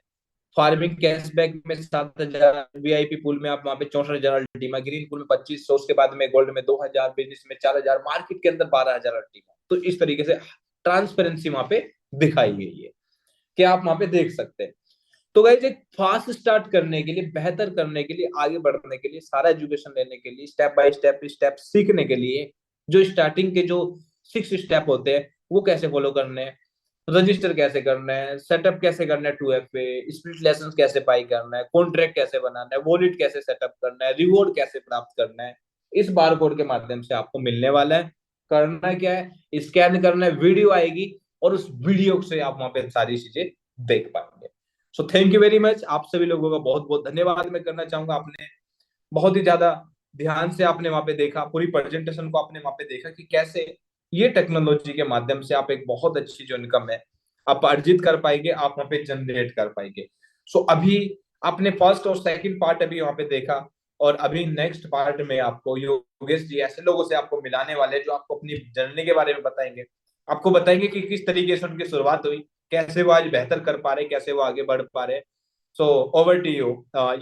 फार्मिंग कैशबैक में 7,000, वीआईपी पूल में आप वहां पे 64,000 अल्टीमा, ग्रीन पूल में 2500, उसके बाद में गोल्ड में 2,000, बिजनेस में 4,000, मार्केट के अंदर 12,000 अल्टीमा। तो इस तरीके से ट्रांसपेरेंसी वहां पे दिखाई गई है कि आप वहां पे देख सकते हैं। तो गाइस, एक फास्ट स्टार्ट करने के लिए, बेहतर करने के लिए, आगे बढ़ने के लिए, सारा एजुकेशन लेने के लिए, स्टेप बाय स्टेप स्टेप सीखने के लिए, जो स्टार्टिंग के जो 6 स्टेप होते हैं वो कैसे फॉलो करने हैं, रजिस्टर कैसे करना है, सेटअप कैसे करना है 2FA पे, स्प्लिट लेसन कैसे पाई करना है, कॉन्ट्रैक्ट कैसे बनाना है, वॉलेट कैसे सेटअप करना है, रिवॉर्ड कैसे प्राप्त करना है, इस बार कोड के माध्यम से आपको मिलने वाला है। करना क्या है? स्कैन करना है, वीडियो आएगी और उस वीडियो से आप वहां पे सारी चीजें देख पाएंगे। So thank you very much. आप सभी लोगों का बहुत बहुत धन्यवाद मैं करना चाहूंगा। आपने बहुत ही ज्यादा ध्यान से आपने वहां पे देखा, पूरी प्रेजेंटेशन को आपने वहां पे देखा कि कैसे ये टेक्नोलॉजी के माध्यम से आप एक बहुत अच्छी जो इनकम है आप अर्जित कर पाएंगे, आप वहां पे जनरेट कर पाएंगे। सो अभी आपने फर्स्ट और सेकंड पार्ट अभी वहां पे देखा, और अभी नेक्स्ट पार्ट में आपको योगेश जी ऐसे लोगों से आपको मिलाने वाले जो आपको अपनी जर्नी के बारे में बताएंगे, आपको बताएंगे कि किस तरीके से उनकी शुरुआत हुई, कैसे वो आज बेहतर कर पा रहे, कैसे वो आगे बढ़ पा रहे। So over to you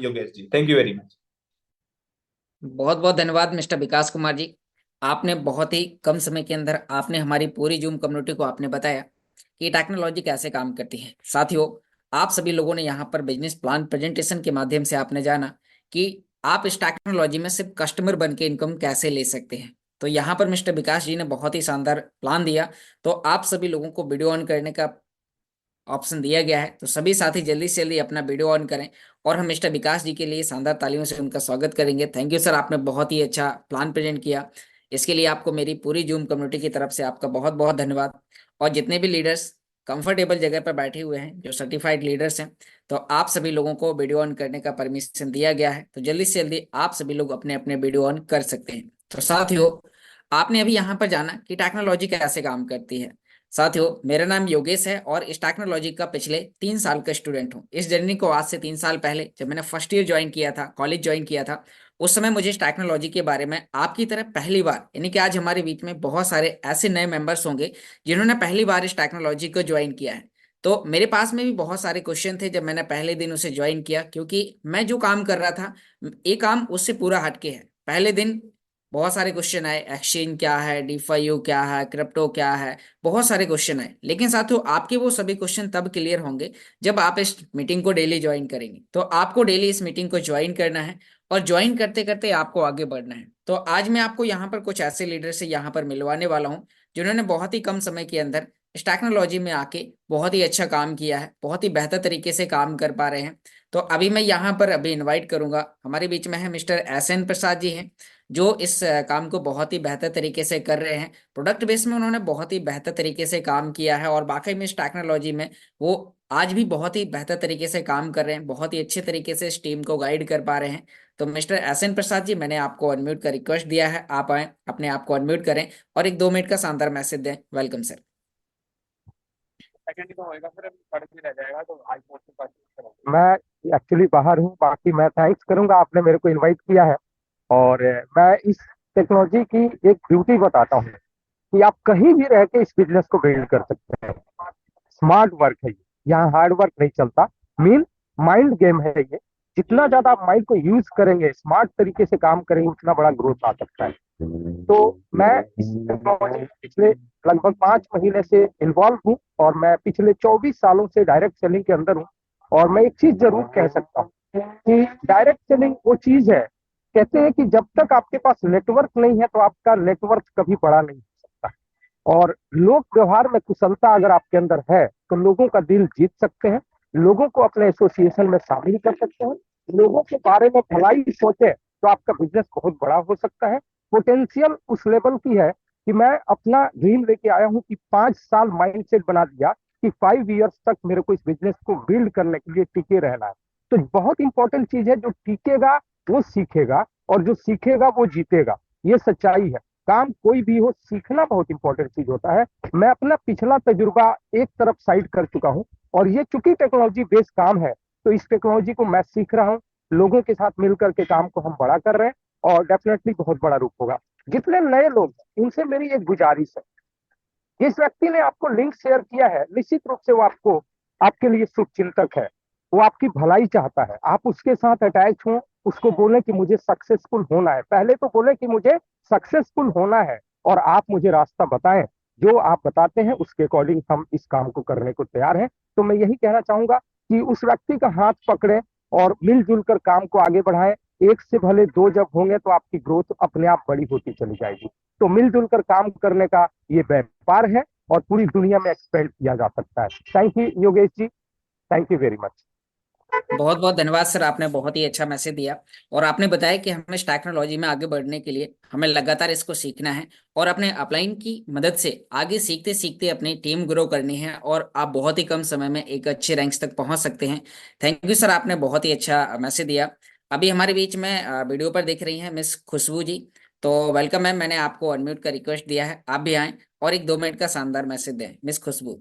Yogesh ji, thank you very much. बहुत बहुत धन्यवाद मिस्टर विकास कुमार जी। आपने बहुत ही कम समय के अंदर आपने हमारी पूरी जूम कम्युनिटी को आपने बताया कि टेक्नोलॉजी कैसे काम करती है। साथियों, आप सभी लोगों ने यहाँ पर बिजनेस प्लान प्रेजेंटेशन के माध्यम से आपने जाना कि आप इस टेक्नोलॉजी में सिर्फ कस्टमर बन के इनकम कैसे ले सकते हैं। तो यहाँ पर मिस्टर विकास जी ने बहुत ही शानदार प्लान दिया। तो आप सभी लोगों को वीडियो ऑन करने का ऑप्शन दिया गया है, तो सभी साथी जल्दी से जल्दी अपना वीडियो ऑन करें और हम मिस्टर विकास जी के लिए शानदार तालियों से उनका स्वागत करेंगे। थैंक यू सर, आपने बहुत ही अच्छा प्लान प्रेजेंट किया। इसके लिए आपको मेरी पूरी जूम कम्युनिटी की तरफ से आपका बहुत बहुत धन्यवाद। और जितने भी लीडर्स कंफर्टेबल जगह पर बैठे हुए हैं, जो सर्टिफाइड लीडर्स हैं, तो आप सभी लोगों को वीडियो ऑन करने का परमिशन दिया गया है, तो जल्दी से जल्दी आप सभी लोग अपने अपने वीडियो ऑन कर सकते हैं। तो साथियों, आपने अभी यहाँ पर जाना कि टेक्नोलॉजी कैसे काम करती है। साथियों, मेरा नाम योगेश है और इस टेक्नोलॉजी का पिछले 3 साल का स्टूडेंट हूँ। इस जर्नी को आज से 3 साल पहले जब मैंने फर्स्ट ईयर ज्वाइन किया था, कॉलेज ज्वाइन किया था, उस समय मुझे इस टेक्नोलॉजी के बारे में आपकी तरह पहली बार, यानी कि आज हमारे बीच में बहुत सारे ऐसे नए मेंबर्स होंगे जिन्होंने पहली बार इस टेक्नोलॉजी को ज्वाइन किया है। तो मेरे पास में भी बहुत सारे क्वेश्चन थे जब मैंने पहले दिन उसे ज्वाइन किया, क्योंकि मैं जो काम कर रहा था ये काम उससे पूरा हटके है। पहले दिन बहुत सारे क्वेश्चन आए, एक्सचेंज क्या है, डीफाईयू क्या है, क्रिप्टो क्या है, बहुत सारे क्वेश्चन आए। लेकिन साथियों, आपके वो सभी क्वेश्चन तब क्लियर होंगे जब आप इस मीटिंग को डेली ज्वाइन करेंगे। तो आपको डेली इस मीटिंग को ज्वाइन करना है और ज्वाइन करते करते आपको आगे बढ़ना है। तो आज मैं आपको यहाँ पर कुछ ऐसे लीडर से यहाँ पर मिलवाने वाला हूँ जिन्होंने बहुत ही कम समय के अंदर इस टेक्नोलॉजी में आके बहुत ही अच्छा काम किया है, बहुत ही बेहतर तरीके से काम कर पा रहे हैं। तो अभी मैं यहाँ पर अभी इनवाइट करूंगा, हमारे बीच में है mister S N Prasad ji हैं, जो इस काम को बहुत ही बेहतर तरीके से कर रहे हैं। प्रोडक्ट बेस में उन्होंने बहुत ही बेहतर तरीके से काम किया है और वाकई में इस टेक्नोलॉजी में वो आज भी बहुत ही बेहतर तरीके से काम कर रहे हैं, बहुत ही अच्छे तरीके से इस टीम को गाइड कर पा रहे हैं। तो mister S N Prasad ji, मैंने आपको अनम्यूट का रिक्वेस्ट दिया है, आप आए, अपने आप को अनम्यूट करें और एक 2 मिनट का शानदार मैसेज दें। Welcome sir. सेकंड तो होएगा, फिर सड़क में रह जाएगा तो आईफोन के पास मैं एक्चुअली बाहर हूँ। बाकी मैं थैंक्स करूंगा, आपने मेरे को इनवाइट किया है। और मैं इस टेक्नोलॉजी की एक ब्यूटी बताता हूँ कि आप कहीं भी रह के इस बिजनेस को बिल्ड कर सकते हैं। स्मार्ट वर्क है ये, यहाँ हार्ड वर्क नहीं चलता। मीन माइंड गेम है ये। जितना ज्यादा आप माइंड को यूज करेंगे, स्मार्ट तरीके से काम करेंगे, उतना बड़ा ग्रोथ आ सकता है। तो मैं इस टेक्नोलॉजी में पिछले लगभग 5 महीने से इन्वॉल्व हूँ और मैं पिछले 24 सालों से डायरेक्ट सेलिंग के अंदर हूँ। और मैं एक चीज जरूर कह सकता हूँ कि डायरेक्ट सेलिंग वो चीज है, कहते हैं कि जब तक आपके पास नेटवर्क नहीं है तो आपका नेटवर्क कभी बड़ा नहीं हो सकता। और लोक व्यवहार में कुशलता अगर आपके अंदर है तो लोगों का दिल जीत सकते हैं, लोगों को अपने एसोसिएशन में शामिल कर सकते हैं, लोगों के बारे में भलाई सोचे तो आपका बिजनेस बहुत बड़ा हो सकता है। पोटेंशियल उस लेवल की है कि मैं अपना ड्रीम लेके आया हूं कि 5 साल माइंडसेट बना दिया कि 5 इयर्स तक मेरे को इस बिजनेस को बिल्ड करने के लिए टिके रहना है। तो बहुत इंपॉर्टेंट चीज है, जो टिकेगा वो सीखेगा और जो सीखेगा वो जीतेगा। ये सच्चाई है। काम कोई भी हो, सीखना बहुत इंपॉर्टेंट चीज होता है। मैं अपना पिछला तजुर्बा एक तरफ साइड कर चुका हूं और ये चूंकि टेक्नोलॉजी बेस्ड काम है तो इस टेक्नोलॉजी को मैं सीख रहा हूं। लोगों के साथ मिलकर के काम को हम बड़ा कर रहे हैं और डेफिनेटली बहुत बड़ा रूप होगा। जितने नए लोग हैं उनसे मेरी एक गुजारिश है, जिस व्यक्ति ने आपको लिंक शेयर किया है निश्चित रूप से वो आपको, आपके लिए शुभ चिंतक है, वो आपकी भलाई चाहता है। आप उसके साथ अटैच हो, उसको बोले कि मुझे सक्सेसफुल होना है। पहले तो बोले कि मुझे सक्सेसफुल होना है और आप मुझे रास्ता बताएं। जो आप बताते हैं उसके अकॉर्डिंग हम इस काम को करने को तैयार हैं। तो मैं यही कहना चाहूंगा कि उस व्यक्ति का हाथ पकड़े और मिलजुल कर काम को आगे बढ़ाएं। एक से भले दो जब होंगे तो आपकी ग्रोथ अपने आप बड़ी होती चली जाएगी। तो मिलजुल कर काम करने का ये व्यापार है और पूरी दुनिया में एक्सपेंड किया जा सकता है। Thank you Yogesh ji, thank you very much. बहुत बहुत धन्यवाद सर, आपने बहुत ही अच्छा मैसेज दिया और आपने बताया कि हमें इस टेक्नोलॉजी में आगे बढ़ने के लिए हमें लगातार इसको सीखना है और अपने अपलाइन की मदद से आगे सीखते सीखते अपनी टीम ग्रो करनी है और आप बहुत ही कम समय में एक अच्छे रैंक्स तक पहुंच सकते हैं। थैंक यू सर, आपने बहुत ही अच्छा मैसेज दिया। अभी हमारे बीच में वीडियो पर देख रही हैं मिस खुशबू जी, तो वेलकम है, मैंने आपको अनम्यूट का रिक्वेस्ट दिया है, आप भी आएं और एक 2 मिनट का शानदार मैसेज दें। मिस खुशबू,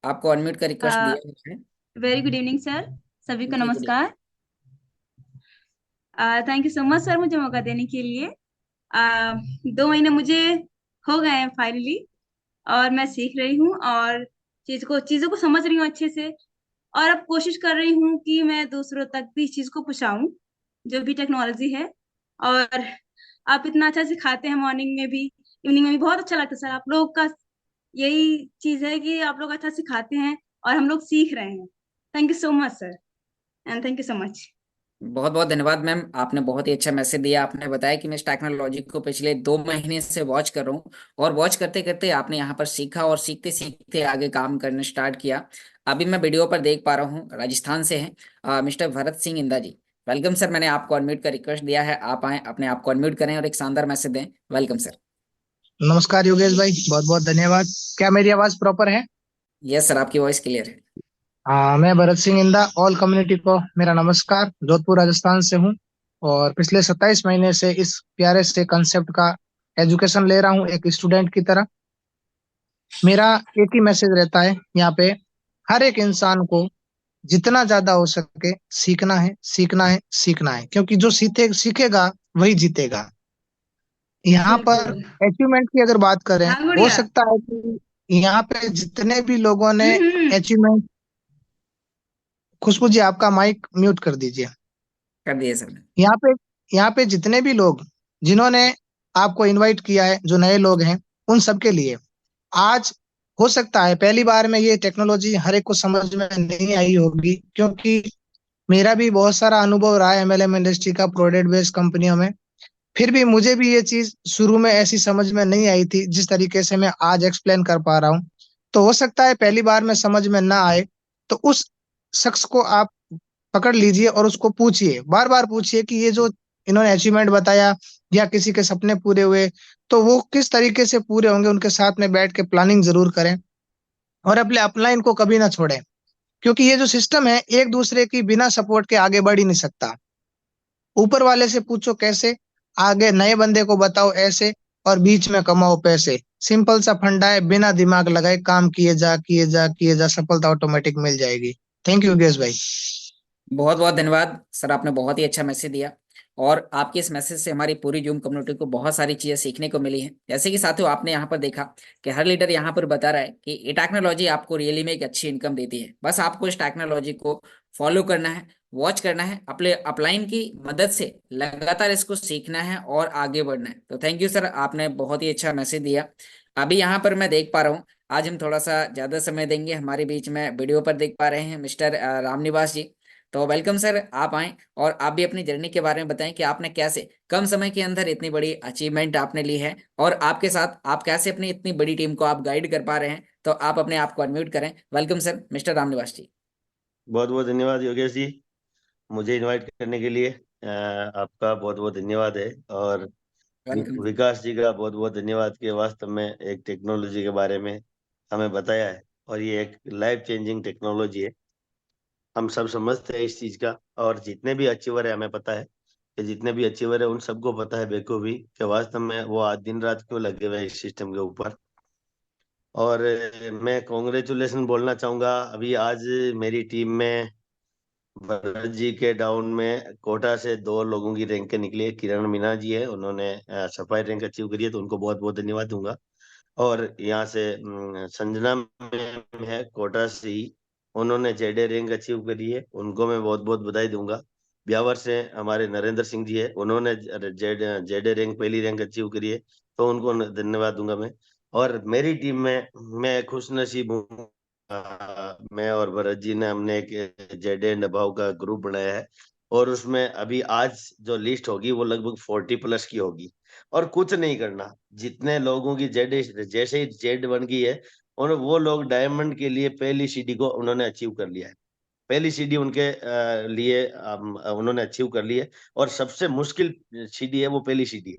आपको अनम्यूट का रिक्वेस्ट दिया है। वेरी गुड इवनिंग सर, सभी को जी गुड। नमस्कार। Thank you so much sir मुझे मौका देने के लिए। 2 महीने मुझे हो गए हैं फाइनली, और मैं सीख रही हूँ और चीज़ों को समझ रही हूँ अच्छे से। और अब कोशिश कर रही हूँ कि मैं दूसरों तक भी इस चीज को पहुंचाऊं, जो भी टेक्नोलॉजी है। और आप इतना अच्छा सिखाते हैं, मॉर्निंग में भी इवनिंग में भी, बहुत अच्छा लगता है सर। आप लोग का यही चीज है कि आप लोग अच्छा सिखाते हैं और हम लोग सीख रहे हैं। Thank you so much sir, and thank you so much. बहुत बहुत धन्यवाद मैम, आपने बहुत ही अच्छा मैसेज दिया। आपने बताया कि मैं इस टेक्नोलॉजी को पिछले 2 महीने से वॉच कर रहा हूँ, और वॉच करते करते आपने यहाँ पर सीखा, और सीखते सीखते आगे काम करना स्टार्ट किया। अभी मैं वीडियो पर देख पा रहा हूँ, राजस्थान से हैं मिस्टर भरत सिंह इंदा जी। वेलकम सर, मैंने आपको अनम्यूट का रिक्वेस्ट दिया है, आप आए, अपने आप को अनम्यूट करें और एक शानदार मैसेज दें। Welcome sir. नमस्कार योगेश भाई, बहुत बहुत धन्यवाद। क्या मेरी आवाज प्रॉपर है? यस सर, आपकी वॉइस क्लियर है। मैं भरत सिंह इंदा, ऑल कम्युनिटी को मेरा नमस्कार। जोधपुर राजस्थान से हूँ और पिछले 27 महीने से इस प्यारे से कंसेप्ट का एजुकेशन ले रहा हूँ एक स्टूडेंट की तरह। मेरा एक ही मैसेज रहता है यहाँ पे, हर एक इंसान को जितना ज्यादा हो सके सीखना है, सीखना है, सीखना है, क्योंकि जो सीखेगा वही जीतेगा। यहाँ पर बिल्कुल। अचीवमेंट की अगर बात करें, हाँ हो गुड़िया। सकता है कि यहाँ पे जितने भी लोगों ने हम्म। अचीवमेंट। खुशबू जी, आपका माइक म्यूट कर दीजिए। कर दिए सर ने। यहाँ पे यहाँ पे जितने भी लोग जिन्होंने आपको इनवाइट किया है, जो नए लोग हैं, उन सबके लिए आज हो सकता है पहली बार में ये टेक्नोलॉजी हर एक को समझ में नहीं आई होगी, क्योंकि मेरा भी बहुत सारा अनुभव रहा है एमएलएम इंडस्ट्री का प्रोडक्ट बेस्ड कंपनियों में। फिर भी मुझे भी ये चीज शुरू में ऐसी समझ में नहीं आई थी जिस तरीके से मैं आज एक्सप्लेन कर पा रहा हूँ। तो हो सकता है पहली बार में समझ में ना आए, तो उस शख्स को आप पकड़ लीजिए और उसको पूछिए, बार बार पूछिए कि ये जो इन्होंने अचीवमेंट बताया या किसी के सपने पूरे हुए, तो वो किस तरीके से पूरे होंगे। उनके साथ में बैठ के प्लानिंग जरूर करें और अपने अपलाइन को कभी ना छोड़ें, क्योंकि ये जो सिस्टम है एक दूसरे की बिना सपोर्ट के आगे बढ़ ही नहीं सकता। ऊपर वाले से पूछो कैसे, आगे नए बंदे को बताओ ऐसे, और बीच में कमाओ पैसे। सिंपल सा फंडा है, बिना दिमाग लगाए काम किए जा किए जा किए जा, सफलता ऑटोमेटिक मिल जाएगी। थैंक यू गेश भाई। बहुत बहुत धन्यवाद सर, आपने बहुत ही अच्छा मैसेज दिया, और आपके इस मैसेज से हमारी पूरी जूम कम्युनिटी को बहुत सारी चीजें सीखने को मिली हैं। जैसे कि साथियों, आपने यहाँ पर देखा कि हर लीडर यहाँ पर बता रहा है कि ये टेक्नोलॉजी आपको रियली में एक अच्छी इनकम देती है। बस आपको इस टेक्नोलॉजी को फॉलो करना है, वॉच करना है, अपने अपलाइन की मदद से लगातार इसको सीखना है और आगे बढ़ना है। तो थैंक यू सर, आपने बहुत ही अच्छा मैसेज दिया। अभी यहाँ पर मैं देख पा रहा हूँ, आज हम थोड़ा सा ज्यादा समय देंगे, हमारे बीच में वीडियो पर देख पा रहे हैं मिस्टर रामनिवास जी। तो वेलकम सर, आप आए और आप भी अपनी जर्नी के बारे में बताएं कि आपने कैसे कम समय के अंदर इतनी बड़ी अचीवमेंट आपने ली है, और आपके साथ आप कैसे अपनी इतनी बड़ी टीम को आप गाइड कर पा रहे हैं। तो आप अपने आप को अनम्यूट करें। वेलकम सर, मिस्टर रामनिवास जी। बहुत बहुत धन्यवाद योगेश जी, मुझे इनवाइट करने के लिए। आपका बहुत बहुत धन्यवाद है। और वेलकम। विकास जी का बहुत बहुत धन्यवाद कि वास्तव में एक टेक्नोलॉजी के बारे में हमें बताया है, और ये एक लाइफ चेंजिंग टेक्नोलॉजी है। हम सब समझते हैं इस चीज का, और जितने भी अचीवर है हमें पता है कि जितने भी अचीवर है उन सबको पता है बेखूबी कि वास्तव में वो आज दिन रात क्यों लगे हुए हैं इस सिस्टम के ऊपर। और मैं कॉन्ग्रेचुलेसन बोलना चाहूंगा। अभी आज मेरी टीम में भरत जी के डाउन में कोटा से 2 लोगों की रैंक निकली है। किरण मीना जी है, उन्होंने सफाई रैंक अचीव करी है, तो उनको बहुत बहुत धन्यवाद दूंगा। और यहाँ से संजना मैम है कोटा से ही, उन्होंने जेडे रैंक अचीव करी है, उनको मैं बहुत बहुत बधाई दूंगा। ब्यावर से हमारे नरेंद्र सिंह जी है, उन्होंने जेडे रैंक पहली रैंक अचीव करी है, तो उनको धन्यवाद दूंगा मैं। और मेरी टीम में मैं खुश नसीब हूँ, मैं और भरत जी ने हमने एक जेड एंड अभाव का ग्रुप बनाया है, और उसमें अभी आज जो लिस्ट होगी वो लगभग 40+ की होगी। और कुछ नहीं करना, जितने लोगों की जेड जैसे ही जेड बन गई है, और वो लोग डायमंड के लिए पहली सीढ़ी को उन्होंने अचीव कर लिया है। पहली सीढ़ी उनके लिए उन्होंने अचीव कर ली है, और सबसे मुश्किल सीढ़ी है वो पहली सीढ़ी है।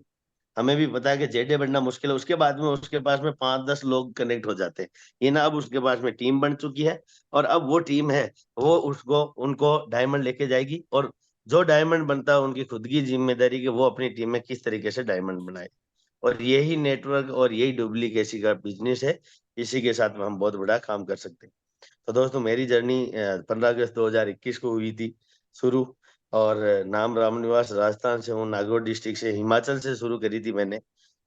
हमें भी पता है कि जेडे बनना मुश्किल है, उसके बाद में उसके पास में 5-10 लोग कनेक्ट हो जाते हैं। ये ना, अब उसके पास में टीम बन चुकी है, और अब वो टीम है, वो उसको उनको डायमंड लेके जाएगी। और जो डायमंड बनता है उनकी खुद की जिम्मेदारी कि वो अपनी टीम में किस तरीके से डायमंड बनाए। और यही नेटवर्क और यही डुप्लीकेसी का बिजनेस है, इसी के साथ में हम बहुत बड़ा काम कर सकते हैं। तो दोस्तों, मेरी जर्नी 15 अगस्त 2021 को हुई थी शुरू। और नाम रामनिवास, राजस्थान से हूँ, नागौर डिस्ट्रिक्ट से, हिमाचल से शुरू करी थी मैंने।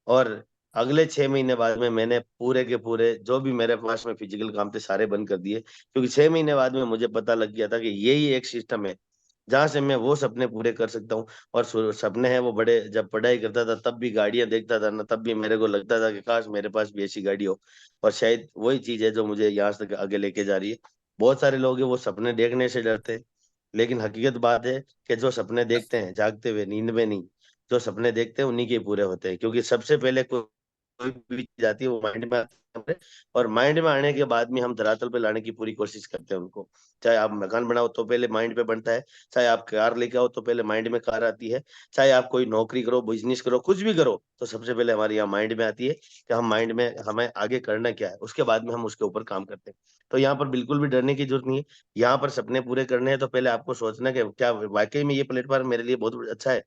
और अगले 6 महीने बाद में मैंने पूरे के पूरे जो भी मेरे पास में फिजिकल काम थे सारे बंद कर दिए, क्योंकि 6 महीने बाद में मुझे पता लग गया था कि यही एक सिस्टम है जहां से मैं वो सपने पूरे कर सकता हूँ। और सपने हैं वो बड़े, जब पढ़ाई करता था तब भी गाड़ियां देखता था ना, तब भी मेरे को लगता था कि काश मेरे पास भी ऐसी गाड़ी हो। और शायद वही चीज है जो मुझे यहाँ तक आगे लेके जा रही है। बहुत सारे लोग हैं वो सपने देखने से डरते हैं, लेकिन हकीकत बात है कि जो सपने देखते हैं जागते हुए, नींद में नहीं, जो सपने देखते हैं उन्हीं के पूरे होते हैं। क्योंकि सबसे पहले कोई भी चीज आती है वो माइंड में आती है हमारे, और माइंड में आने के बाद में हम धरातल पे लाने की पूरी कोशिश करते हैं उनको। चाहे आप मकान बनाओ तो पहले माइंड पे बनता है, चाहे आप कार लेके आओ तो पहले माइंड में कार आती है, चाहे आप कोई नौकरी करो, बिजनेस करो, कुछ भी करो, तो सबसे पहले हमारे यहाँ माइंड में आती है कि हम माइंड में हमें आगे करना क्या है, उसके बाद में हम उसके ऊपर काम करते हैं। तो यहाँ पर बिल्कुल भी डरने की जरूरत नहीं है। यहाँ पर सपने पूरे करने हैं तो पहले आपको सोचना कि क्या वाकई में ये प्लेटफॉर्म मेरे लिए बहुत अच्छा है।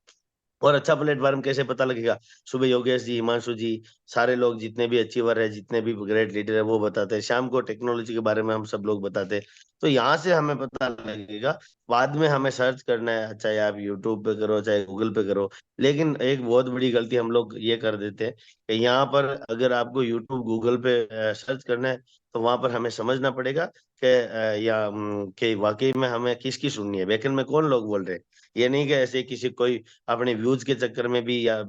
और अच्छा प्लेटफॉर्म कैसे पता लगेगा? सुबह योगेश जी, हिमांशु जी, सारे लोग जितने भी अचीवर है, जितने भी ग्रेट लीडर है वो बताते हैं, शाम को टेक्नोलॉजी के बारे में हम सब लोग बताते हैं। तो यहाँ से हमें पता लगेगा। बाद में हमें सर्च करना है, चाहे आप यूट्यूब पे करो चाहे गूगल पे करो। लेकिन एक बहुत बड़ी गलती हम लोग ये कर देते हैं कि यहाँ पर अगर आपको यूट्यूब गूगल पे सर्च करना है तो वहां पर हमें समझना पड़ेगा कि कि वाकई में हमें किसकी सुननी है, बैकएंड में कौन लोग बोल रहे हैं। ये नहीं कि ऐसे किसी कोई अपने व्यूज के चक्कर में भी या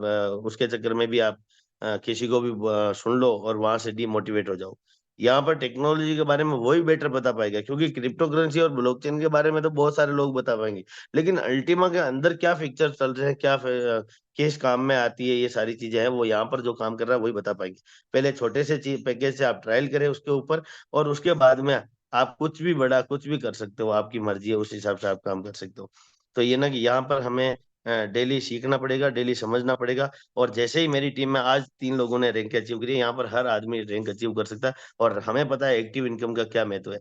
उसके चक्कर में भी आप किसी को भी सुन लो और वहां से डिमोटिवेट हो जाओ। यहाँ पर टेक्नोलॉजी के बारे में वही बेटर बता पाएगा, क्योंकि क्रिप्टो करेंसी और ब्लॉकचेन के बारे में तो बहुत सारे लोग बता पाएंगे, लेकिन अल्टीमा के अंदर क्या फीचर चल रहे हैं, किस काम में आती है, ये सारी चीजें हैं वो यहाँ पर जो काम कर रहा है वही बता पाएंगे। पहले छोटे से चीज पैकेज से आप ट्रायल करें उसके ऊपर, और उसके बाद में आप कुछ भी बड़ा कुछ भी कर सकते हो, आपकी मर्जी है, उस हिसाब से आप काम कर सकते हो। तो ये ना कि यहाँ पर हमें डेली सीखना पड़ेगा, डेली समझना पड़ेगा। और जैसे ही मेरी टीम में आज 3 लोगों ने रैंक अचीव करी है, यहाँ पर हर आदमी रैंक अचीव कर सकता है। और हमें पता है एक्टिव इनकम का क्या महत्व है।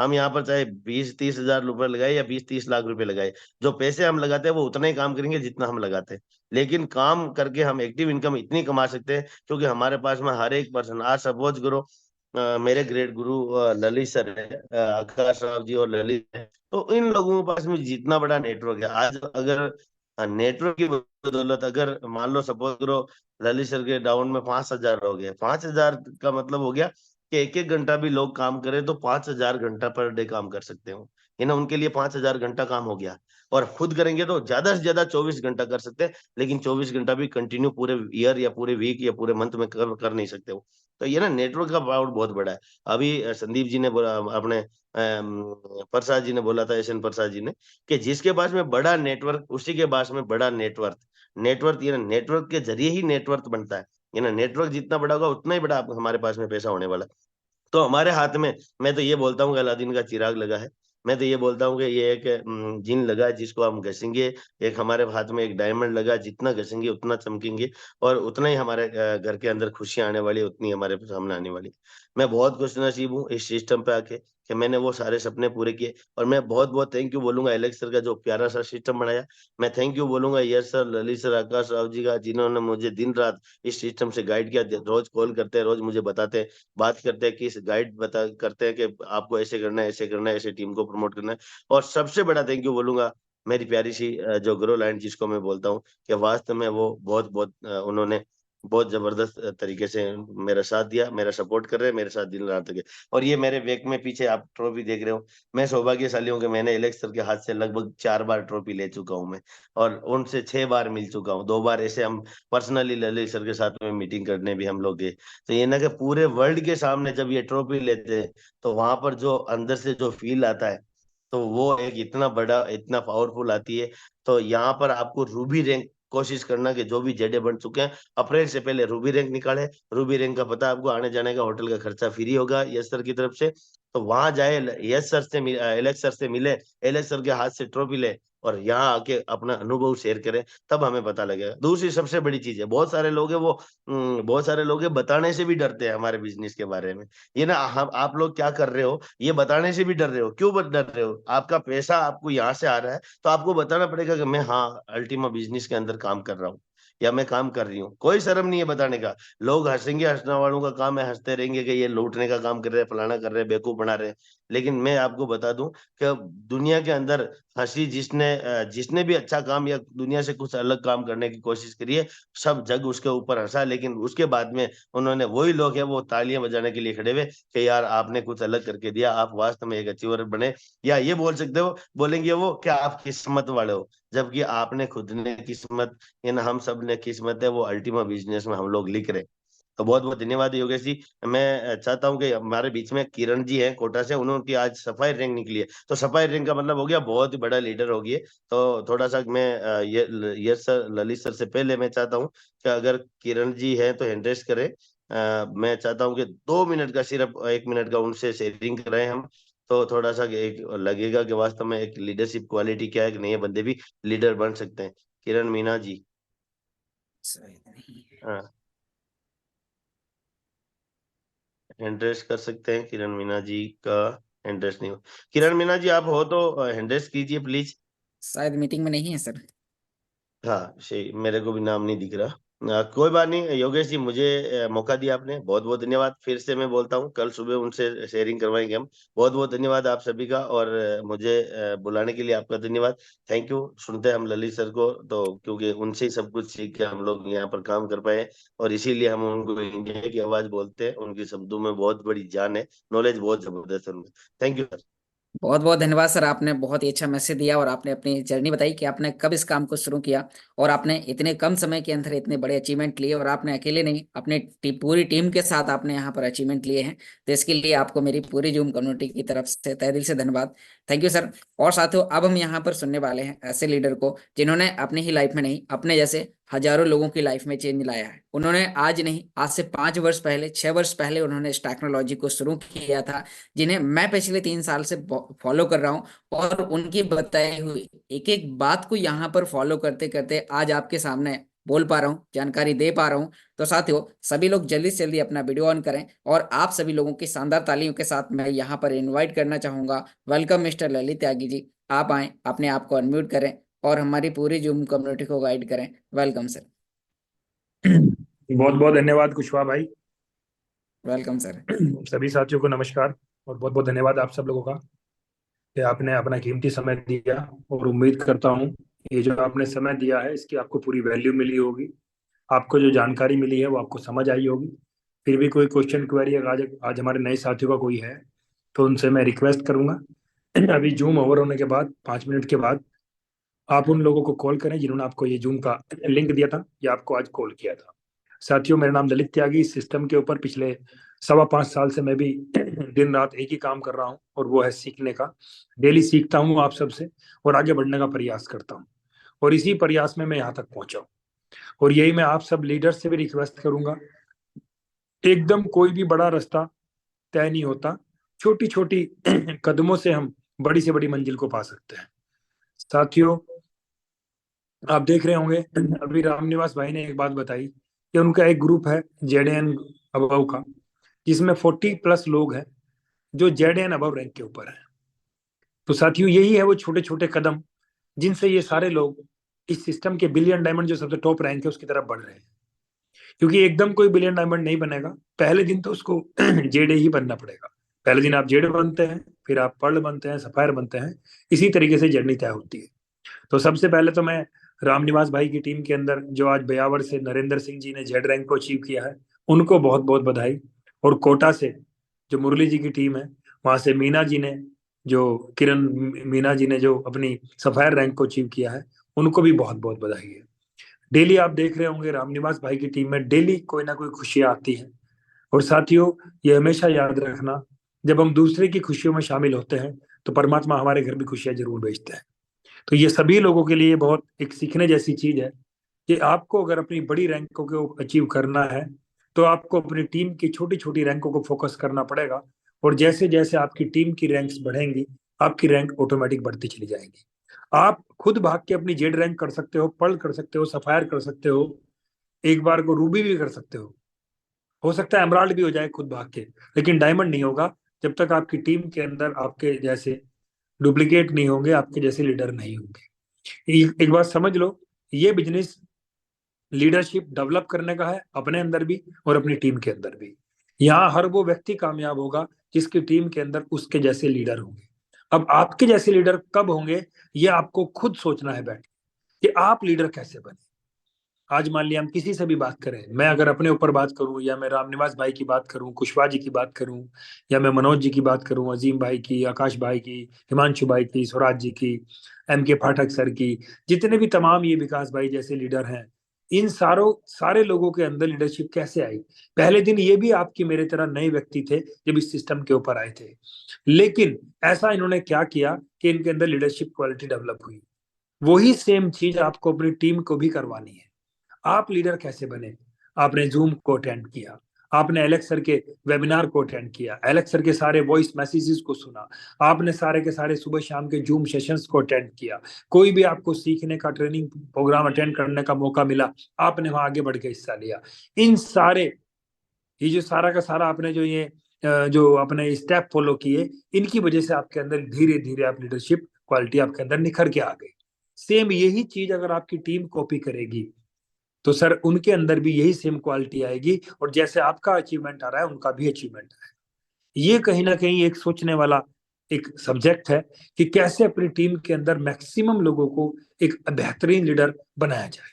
हम यहाँ पर चाहे 20-30 हजार रुपए लगाए या 20-30 लाख रुपए लगाए, जो पैसे हम लगाते हैं वो उतना ही काम करेंगे जितना हम लगाते हैं। लेकिन काम करके हम एक्टिव इनकम इतनी कमा सकते हैं, क्योंकि हमारे पास में हर एक पर्सन, आज सपोज करो मेरे ग्रेट गुरु ललित सर है, आकाश राव जी और ललित है, तो इन लोगों के पास में जितना बड़ा नेटवर्क है आज, अगर नेटवर्क की बदौलत अगर मान लो सपोज करो ललित सर के डाउन में 5 हजार हो गए, 5 हजार का मतलब हो गया कि एक एक घंटा भी लोग काम करें तो 5 हजार घंटा पर डे काम कर सकते हो। ये ना उनके लिए 5 हजार घंटा काम हो गया। और खुद करेंगे तो ज्यादा से ज्यादा 24 घंटा कर सकते हैं, लेकिन 24 घंटा भी कंटिन्यू पूरे ईयर या पूरे वीक या पूरे मंथ में कर नहीं सकते हो। तो ये ना नेटवर्क का पावर बहुत बड़ा है। अभी संदीप जी ने बोला, अपने प्रसाद जी ने बोला था, एस एन प्रसाद जी ने, कि जिसके पास में बड़ा नेटवर्क उसी के पास में बड़ा नेटवर्क। नेटवर्क ये ना, नेटवर्क के जरिए ही नेटवर्क बनता है। ये ना नेटवर्क जितना बड़ा होगा उतना ही बड़ा हमारे पास में पैसा होने वाला है। तो हमारे हाथ में, मैं तो ये बोलता हूँ कि अलादीन का चिराग लगा है। मैं तो ये बोलता हूँ कि ये एक जिन लगा है जिसको हम घसेंगे। एक हमारे हाथ में एक डायमंड लगा है, जितना घसेंगे उतना चमकेंगे, और उतना ही हमारे घर के अंदर खुशियां आने वाली, उतनी हमारे सामने आने वाली। मैं बहुत खुश नसीब हूँ इस सिस्टम पे आके कि मैंने वो सारे सपने पूरे किए। और मैं बहुत बहुत थैंक यू बोलूंगा एलेक्स सर का, जो प्यारा सा सिस्टम बनाया। मैं थैंक यू बोलूंगा यश सर, ललित सर, आकाश राव जी का, जिन्होंने मुझे दिन रात इस सिस्टम से गाइड किया। रोज कॉल करते हैं, रोज मुझे बताते हैं, बात करते हैं कि इस गाइड बता करते हैं कि आपको ऐसे करना है, ऐसे करना है, ऐसे टीम को प्रमोट करना है। और सबसे बड़ा थैंक यू बोलूंगा मेरी प्यारी सी जो ग्रो लाइन जिसको मैं बोलता हूँ, कि वास्तव में वो बहुत बहुत उन्होंने बहुत जबरदस्त तरीके से मेरा साथ दिया, मेरा सपोर्ट कर रहे हैं, मेरे साथ दिन रात लगे। और ये मेरे बैक में पीछे आप ट्रॉफी देख रहे हो, मैं सौभाग्यशाली हूँ कि मैंने एलेक्स सर के हाथ से लगभग 4 बार ट्रॉफी ले चुका हूँ मैं। और उनसे 6 बार मिल चुका हूँ, 2 बार ऐसे हम पर्सनली ललित सर के साथ में मीटिंग करने भी हम लोग गए। तो ये ना कि पूरे वर्ल्ड के सामने जब ये ट्रॉफी लेते हैं तो वहां पर जो अंदर से जो फील आता है, तो वो एक इतना बड़ा, इतना पावरफुल आती है। तो यहाँ पर आपको रूबी रैंक कोशिश करना कि जो भी जेडे बन चुके हैं अप्रैल से पहले रूबी रैंक निकाले। रूबी रैंक का पता आपको, आने जाने का होटल का खर्चा फ्री होगा यश सर की तरफ से। तो वहां जाए, यश सर से एलेक्स सर से मिले, एलेक्स सर के हाथ से ट्रॉफी ले, और यहाँ आके अपना अनुभव शेयर करें, तब हमें पता लगेगा। दूसरी सबसे बड़ी चीज है, बहुत सारे लोग हैं वो बहुत सारे लोग हैं बताने से भी डरते हैं हमारे बिजनेस के बारे में। ये ना, हम आप लोग क्या कर रहे हो ये बताने से भी डर रहे हो। क्यों डर रहे हो? आपका पैसा आपको यहाँ से आ रहा है, तो आपको बताना पड़ेगा कि मैं, हाँ, अल्टीमा बिजनेस के अंदर काम कर रहा हूँ या मैं काम कर रही हूँ। कोई शर्म नहीं है बताने का। लोग हंसेंगे, हंसने वालों का काम है हंसते रहेंगे कि ये लूटने का काम कर रहे हैं, फलाना कर रहे हैं, बेवकूफ बना रहे हैं। लेकिन मैं आपको बता दूं कि दुनिया के अंदर हंसी जिसने भी अच्छा काम या दुनिया से कुछ अलग काम करने की कोशिश करी है, सब जग उसके ऊपर हंसा, लेकिन उसके बाद में उन्होंने, वही लोग हैं वो तालियां बजाने के लिए खड़े हुए कि यार आपने कुछ अलग करके दिया, आप वास्तव में एक अचीवर बने। या ये बोल सकते हो, बोलेंगे वो, क्या आप किस्मत वाले हो, जबकि आपने खुद ने किस्मत, हम सब ने किस्मत है, वो अल्टीमा बिजनेस में हम लोग लिख रहे हैं। तो बहुत बहुत धन्यवाद योगेश जी। मैं चाहता हूं कि हमारे बीच में किरण जी हैं कोटा से, उन्होंने आज सफाई रैंक निकली है, तो सफाई रैंक का मतलब हो गया बहुत ही बड़ा लीडर हो गया। तो थोड़ा सा मैं ये सर, ललित सर से पहले मैं चाहता हूँ कि अगर किरण जी हैं तो हैंड रेस करें। मैं चाहता हूँ कि 2 मिनट का, सिर्फ 1 मिनट का उनसे शेयरिंग कराएं हम, तो थोड़ा सा एक लगेगा कि वास्तव में एक लीडरशिप क्वालिटी क्या है, कि नए बंदे भी लीडर बन सकते हैं। किरण मीना जी, हाँ, हैंड्रेस कर सकते हैं किरण मीना जी का? हैंड्रेस नहीं हो। किरण मीना जी आप हो तो हैंड्रेस कीजिए प्लीज। शायद मीटिंग में नहीं है सर। हाँ सही, मेरे को भी नाम नहीं दिख रहा। कोई बात नहीं योगेश जी, मुझे मौका दिया आपने, बहुत बहुत धन्यवाद। फिर से मैं बोलता हूँ, कल सुबह उनसे शेयरिंग करवाएंगे हम। बहुत बहुत धन्यवाद आप सभी का, और मुझे बुलाने के लिए आपका धन्यवाद। Thank you. सुनते हैं हम ललित सर को, तो क्योंकि उनसे ही सब कुछ सीख के हम लोग यहाँ पर काम कर पाए, और इसीलिए हम उनको इंडिया की आवाज बोलते हैं। उनके शब्दों में बहुत बड़ी जान है, नॉलेज बहुत जबरदस्त है उनमें। Thank you sir. बहुत बहुत धन्यवाद सर, आपने बहुत ही अच्छा मैसेज दिया और आपने अपनी जर्नी बताई कि आपने कब इस काम को शुरू किया और आपने इतने कम समय के अंदर इतने बड़े अचीवमेंट लिए, और आपने अकेले नहीं, अपने पूरी टीम के साथ आपने यहाँ पर अचीवमेंट लिए हैं। तो इसके लिए आपको मेरी पूरी जूम कम्युनिटी की तरफ से तहे दिल से धन्यवाद। Thank you sir. और साथियों, अब हम यहाँ पर सुनने वाले हैं ऐसे लीडर को जिन्होंने अपनी ही लाइफ में नहीं, अपने जैसे हजारों लोगों की लाइफ में चेंज लाया है। उन्होंने आज नहीं, आज से 5 वर्ष पहले, 6 वर्ष पहले उन्होंने इस टेक्नोलॉजी को शुरू किया था, जिन्हें मैं पिछले 3 साल से फॉलो कर रहा हूं। और उनकी बताई हुई एक एक बात को यहाँ पर फॉलो करते करते आज आपके सामने बोल पा रहा हूँ, जानकारी दे पा रहा हूँ। तो साथियों, सभी लोग जल्दी से जल्दी अपना वीडियो ऑन करें, और आप सभी लोगों की शानदार तालियों के साथ मैं यहाँ पर इनवाइट करना चाहूंगा। वेलकम मिस्टर ललित त्यागी जी, आप आए, अपने आप को अनम्यूट करें और हमारी पूरी जूम कम्युनिटी को गाइड करें। Welcome sir. बहुत बहुत धन्यवाद कुशवाहा भाई। Welcome sir. सभी साथियों को नमस्कार, और बहुत बहुत धन्यवाद आप सब लोगों का कि आपने अपना कीमती समय दिया। और उम्मीद करता हूँ ये जो आपने समय दिया है इसकी आपको पूरी वैल्यू मिली होगी, आपको जो जानकारी मिली है वो आपको समझ आई होगी। फिर भी कोई क्वेश्चन क्वेरी आज आज हमारे नए साथियों का कोई है तो उनसे मैं रिक्वेस्ट करूंगा, अभी जूम ओवर होने के बाद 5 मिनट के बाद आप उन लोगों को कॉल करें जिन्होंने आपको ये जूम का लिंक दिया था या आपको आज कॉल किया था। साथियों, मेरा नाम ललित त्यागी। इस सिस्टम के ऊपर पिछले 5.25 साल से मैं भी दिन रात एक ही काम कर रहा हूँ, और वो है सीखने का। डेली सीखता हूँ आप सबसे और आगे बढ़ने का प्रयास करता हूँ, और इसी प्रयास में मैं यहाँ तक पहुंचा हूँ। और यही मैं आप सब लीडर से भी रिक्वेस्ट करूंगा, एकदम कोई भी बड़ा रास्ता तय नहीं होता, छोटी छोटी कदमों से हम बड़ी से बड़ी मंजिल को पा सकते हैं। साथियों, आप देख रहे होंगे अभी रामनिवास भाई ने एक बात बताई कि उनका एक ग्रुप है जेडएन अबव का, जिसमें 40+ लोग हैं जो जेडएन अबव रैंक के ऊपर है। तो साथियों, यही है वो छोटे छोटे कदम जिनसे ये सारे लोग इस सिस्टम के बिलियन डायमंड, जो सबसे टॉप रैंक है, उसकी तरफ बढ़ रहे हैं। क्योंकि एकदम कोई बिलियन डायमंड नहीं बनेगा, पहले दिन तो उसको जेडे ही बनना पड़ेगा। पहले दिन आप जेडे बनते हैं, फिर आप पर्ल बनते हैं, सफायर बनते हैं, इसी तरीके से जर्नी तय होती है। तो सबसे पहले तो मैं रामनिवास भाई की टीम के अंदर जो आज बयावर से नरेंद्र सिंह जी ने जेड रैंक को अचीव किया है, उनको बहुत बहुत बधाई। और कोटा से जो मुरली जी की टीम है, वहां से मीना जी ने, जो किरण मीना जी ने जो अपनी सफायर रैंक को अचीव किया है, उनको भी बहुत बहुत बधाई है। डेली आप देख रहे होंगे रामनिवास भाई की टीम में डेली कोई ना कोई खुशियां आती हैं। और साथियों, ये हमेशा याद रखना, जब हम दूसरे की खुशियों में शामिल होते हैं तो परमात्मा हमारे घर भी खुशियां जरूर भेजते हैं। तो ये सभी लोगों के लिए बहुत एक सीखने जैसी चीज है कि आपको अगर अपनी बड़ी रैंकों को अचीव करना है तो आपको अपनी टीम की छोटी छोटी रैंकों को फोकस करना पड़ेगा। और जैसे जैसे आपकी टीम की रैंक्स बढ़ेंगी, आपकी रैंक ऑटोमेटिक बढ़ती चली जाएगी। आप खुद भाग के अपनी जेड रैंक कर सकते हो, पर्ल कर सकते हो, सफायर कर सकते हो, एक बार को रूबी भी कर सकते हो सकता है एमराल्ड भी हो जाए खुद भाग के, लेकिन डायमंड नहीं होगा जब तक आपकी टीम के अंदर आपके जैसे डुप्लीकेट नहीं होंगे, आपके जैसे लीडर नहीं होंगे। एक बात समझ लो, ये बिजनेस लीडरशिप डेवलप करने का है, अपने अंदर भी और अपनी टीम के अंदर भी। यहाँ हर वो व्यक्ति कामयाब होगा जिसकी टीम के अंदर उसके जैसे लीडर होंगे। अब आपके जैसे लीडर कब होंगे, ये आपको खुद सोचना है बैठ कि आप लीडर कैसे बने। आज मान लिया हम किसी से भी बात करें, मैं अगर अपने ऊपर बात करूं, या मैं रामनिवास भाई की बात करूं, कुशवाहा जी की बात करूं, या मैं मनोज जी की बात करूं, अजीम भाई की, आकाश भाई की, हिमांशु भाई की, स्वराज जी की, एम के पाठक सर की, जितने भी तमाम ये विकास भाई जैसे लीडर हैं, इन सारे लोगों के अंदर लीडरशिप कैसे आई। पहले दिन ये भी आपकी मेरे तरह नए व्यक्ति थे जब इस सिस्टम के ऊपर आए थे, लेकिन ऐसा इन्होंने क्या किया कि इनके अंदर लीडरशिप क्वालिटी डेवलप हुई। वही सेम चीज आपको अपनी टीम को भी करवानी है। आप लीडर कैसे बने? आपने जूम को अटेंड किया, आपने एलेक्स सर के वेबिनार को अटेंड किया, एलेक्स सर के सारे वॉइस मैसेजेस को सुना, आपने सारे के सारे सुबह शाम के जूम सेशंस को अटेंड किया, कोई भी आपको सीखने का ट्रेनिंग प्रोग्राम अटेंड करने का मौका मिला, आपने वहां आगे बढ़ के हिस्सा लिया। इन सारे ये जो सारा का सारा आपने जो अपने स्टेप फॉलो किए, इनकी वजह से आपके अंदर धीरे धीरे आप लीडरशिप क्वालिटी आपके अंदर निखर के आ गई। सेम यही चीज अगर आपकी टीम कॉपी करेगी तो सर उनके अंदर भी यही सेम क्वालिटी आएगी, और जैसे आपका अचीवमेंट आ रहा है उनका भी अचीवमेंट है। ये कहीं ना कहीं एक सोचने वाला एक सब्जेक्ट है कि कैसे अपनी टीम के अंदर मैक्सिमम लोगों को एक बेहतरीन लीडर बनाया जाए।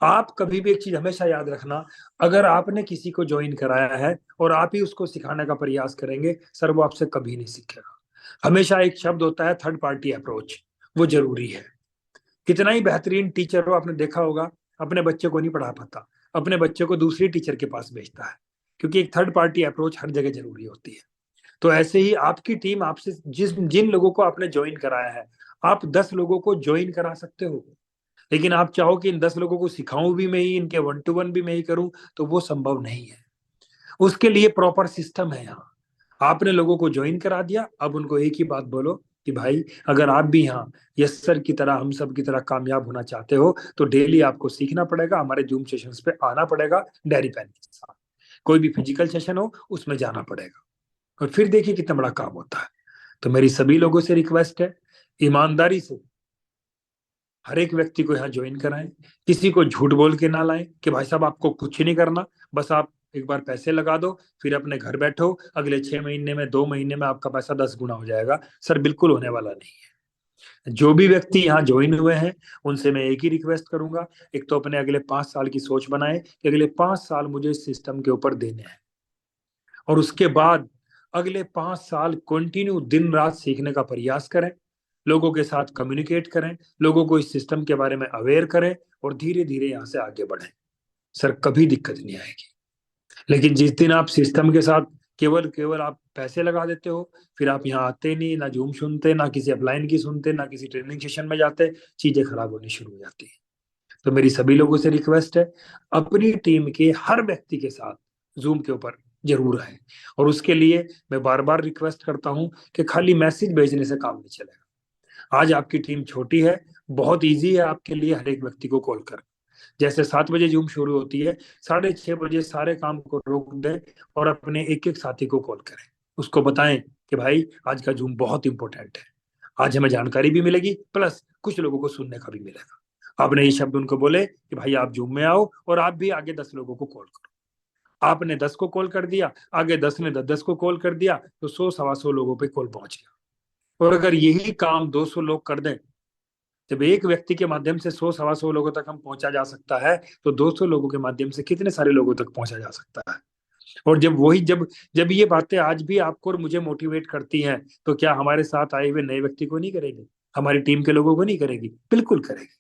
आप कभी भी एक चीज हमेशा याद रखना, अगर आपने किसी को ज्वाइन कराया है और आप ही उसको सिखाने का प्रयास करेंगे, सर वो आपसे कभी नहीं सीखेगा। हमेशा एक शब्द होता है थर्ड पार्टी अप्रोच, वो जरूरी है। कितना ही बेहतरीन टीचर हो, आपने देखा होगा अपने बच्चे को नहीं पढ़ा पाता, अपने बच्चे को दूसरी टीचर के पास भेजता है, क्योंकि एक थर्ड पार्टी अप्रोच हर जगह जरूरी होती है। तो ऐसे ही आपकी टीम आपसे जिन लोगों को आपने ज्वाइन कराया है, आप 10 लोगों को ज्वाइन करा सकते हो, लेकिन आप चाहो कि इन 10 लोगों को सिखाऊं भी मैं ही, इनके 1-to-1 भी मैं ही करूं, तो वो संभव नहीं है। उसके लिए प्रॉपर सिस्टम है। यहाँ आपने लोगों को ज्वाइन करा दिया, अब उनको एक ही बात बोलो कि भाई अगर आप भी यहाँ यस सर की तरह, हम सब की तरह कामयाब होना चाहते हो, तो डेली आपको सीखना पड़ेगा, हमारे जूम सेशंस पे आना पड़ेगा डायरी पेन के साथ, कोई भी फिजिकल सेशन हो उसमें जाना पड़ेगा, और फिर देखिए कितना बड़ा काम होता है। तो मेरी सभी लोगों से रिक्वेस्ट है, ईमानदारी से हर एक व्यक्ति को यहाँ ज्वाइन कराएं, किसी को झूठ बोल के ना लाएं कि भाई साहब आपको कुछ नहीं करना, बस आप एक बार पैसे लगा दो, फिर अपने घर बैठो, अगले 6 महीने में 2 महीने में आपका पैसा 10 गुना हो जाएगा। सर बिल्कुल होने वाला नहीं है। जो भी व्यक्ति यहाँ ज्वाइन हुए हैं उनसे मैं एक ही रिक्वेस्ट करूंगा, एक तो अपने अगले 5 साल की सोच बनाए कि अगले 5 साल मुझे इस सिस्टम के ऊपर देने हैं, और उसके बाद अगले 5 साल कंटिन्यू दिन रात सीखने का प्रयास करें, लोगों के साथ कम्युनिकेट करें, लोगों को इस सिस्टम के बारे में अवेयर करें, और धीरे धीरे यहाँ से आगे बढ़ें। सर कभी दिक्कत नहीं आएगी। लेकिन जिस दिन आप सिस्टम के साथ केवल आप पैसे लगा देते हो, फिर आप यहाँ आते नहीं, ना जूम सुनते, ना किसी अपलाइन की सुनते, ना किसी ट्रेनिंग सेशन में जाते, चीजें खराब होनी शुरू हो जाती है। तो मेरी सभी लोगों से रिक्वेस्ट है, अपनी टीम के हर व्यक्ति के साथ जूम के ऊपर जरूर आए, और उसके लिए मैं बार बार रिक्वेस्ट करता हूं कि खाली मैसेज भेजने से काम नहीं चलेगा। आज आपकी टीम छोटी है, बहुत इजी है आपके लिए हर एक व्यक्ति को कॉल कर, जैसे 7 बजे जूम शुरू होती है, 6:30 बजे सारे काम को रोक दें और अपने एक एक साथी को कॉल करें, उसको बताएं कि भाई आज का जूम बहुत इंपॉर्टेंट है, आज हमें जानकारी भी मिलेगी प्लस कुछ लोगों को सुनने का भी मिलेगा। आपने ये शब्द उनको बोले कि भाई आप जूम में आओ, और आप भी आगे 10 लोगों को कॉल करो। आपने 10 को कॉल कर दिया, आगे 10 ने 10 को कॉल कर दिया, तो 100-125 लोगों पे कॉल पहुंच गया। और अगर यही काम 200 लोग कर दें, जब एक व्यक्ति के माध्यम से 100-125 लोगों तक हम पहुंचा जा सकता है, तो 200 लोगों के माध्यम से कितने सारे लोगों तक पहुंचा जा सकता है। और जब ये बातें आज भी आपको और मुझे मोटिवेट करती हैं, तो क्या हमारे साथ आए हुए नए व्यक्ति को नहीं करेगी, हमारी टीम के लोगों को नहीं करेगी? बिल्कुल करेगी।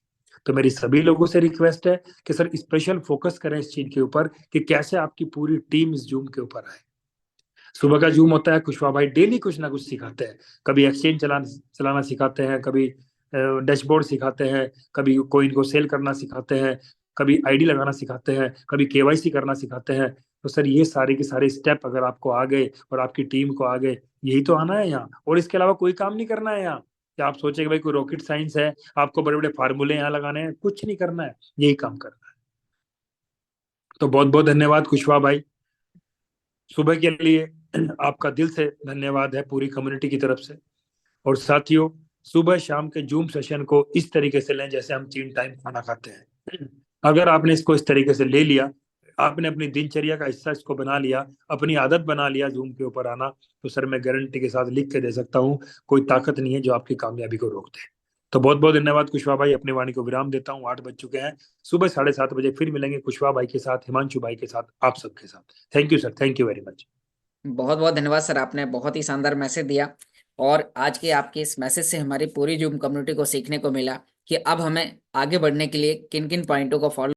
तो मेरी सभी लोगों से रिक्वेस्ट है कि सर स्पेशल फोकस करें इस चीज के ऊपर कि कैसे आपकी पूरी टीम इस जूम के ऊपर आए। सुबह का जूम होता है, कुशवाहा भाई डेली कुछ ना कुछ सिखाते हैं, कभी एक्सचेंज चलाना सिखाते हैं, कभी डैशबोर्ड सिखाते हैं, कभी कोइन को सेल करना सिखाते हैं, कभी आईडी लगाना सिखाते हैं, कभी केवाईसी करना सिखाते हैं। तो सर ये सारे के सारे स्टेप अगर आपको आ गए और आपकी टीम को आ गए, यही तो आना है यहाँ, और इसके अलावा कोई काम नहीं करना है यहाँ कि आप सोचे कि भाई कोई रॉकेट साइंस है, आपको बड़े बड़े फार्मूले यहाँ लगाने हैं, कुछ नहीं करना है, यही काम करना है। तो बहुत बहुत धन्यवाद कुशवाहा भाई, सुबह के लिए आपका दिल से धन्यवाद है पूरी कम्युनिटी की तरफ से। और साथियों, सुबह शाम के जूम सेशन को इस तरीके से लें जैसे हम 3 टाइम खाना खाते हैं। अगर आपने इसको इस तरीके से ले लिया, आपने अपनी दिनचर्या का हिस्सा इसको बना लिया, अपनी आदत बना लिया जूम के ऊपर आना, तो सर मैं गारंटी के साथ लिख के दे सकता हूँ, कोई ताकत नहीं है जो आपकी कामयाबी को रोक दे। तो बहुत बहुत धन्यवाद कुशवाहा भाई, अपनी वाणी को विराम देता हूँ। 8 बज चुके हैं, सुबह 7:30 बजे फिर मिलेंगे कुशवाहा भाई के साथ, हिमांशु भाई के साथ, आप सबके साथ। Thank you sir, thank you very much. बहुत बहुत धन्यवाद सर, आपने बहुत ही शानदार मैसेज दिया और आज के आपके इस मैसेज से हमारी पूरी जूम कम्युनिटी को सीखने को मिला कि अब हमें आगे बढ़ने के लिए किन किन पॉइंटों को फॉलो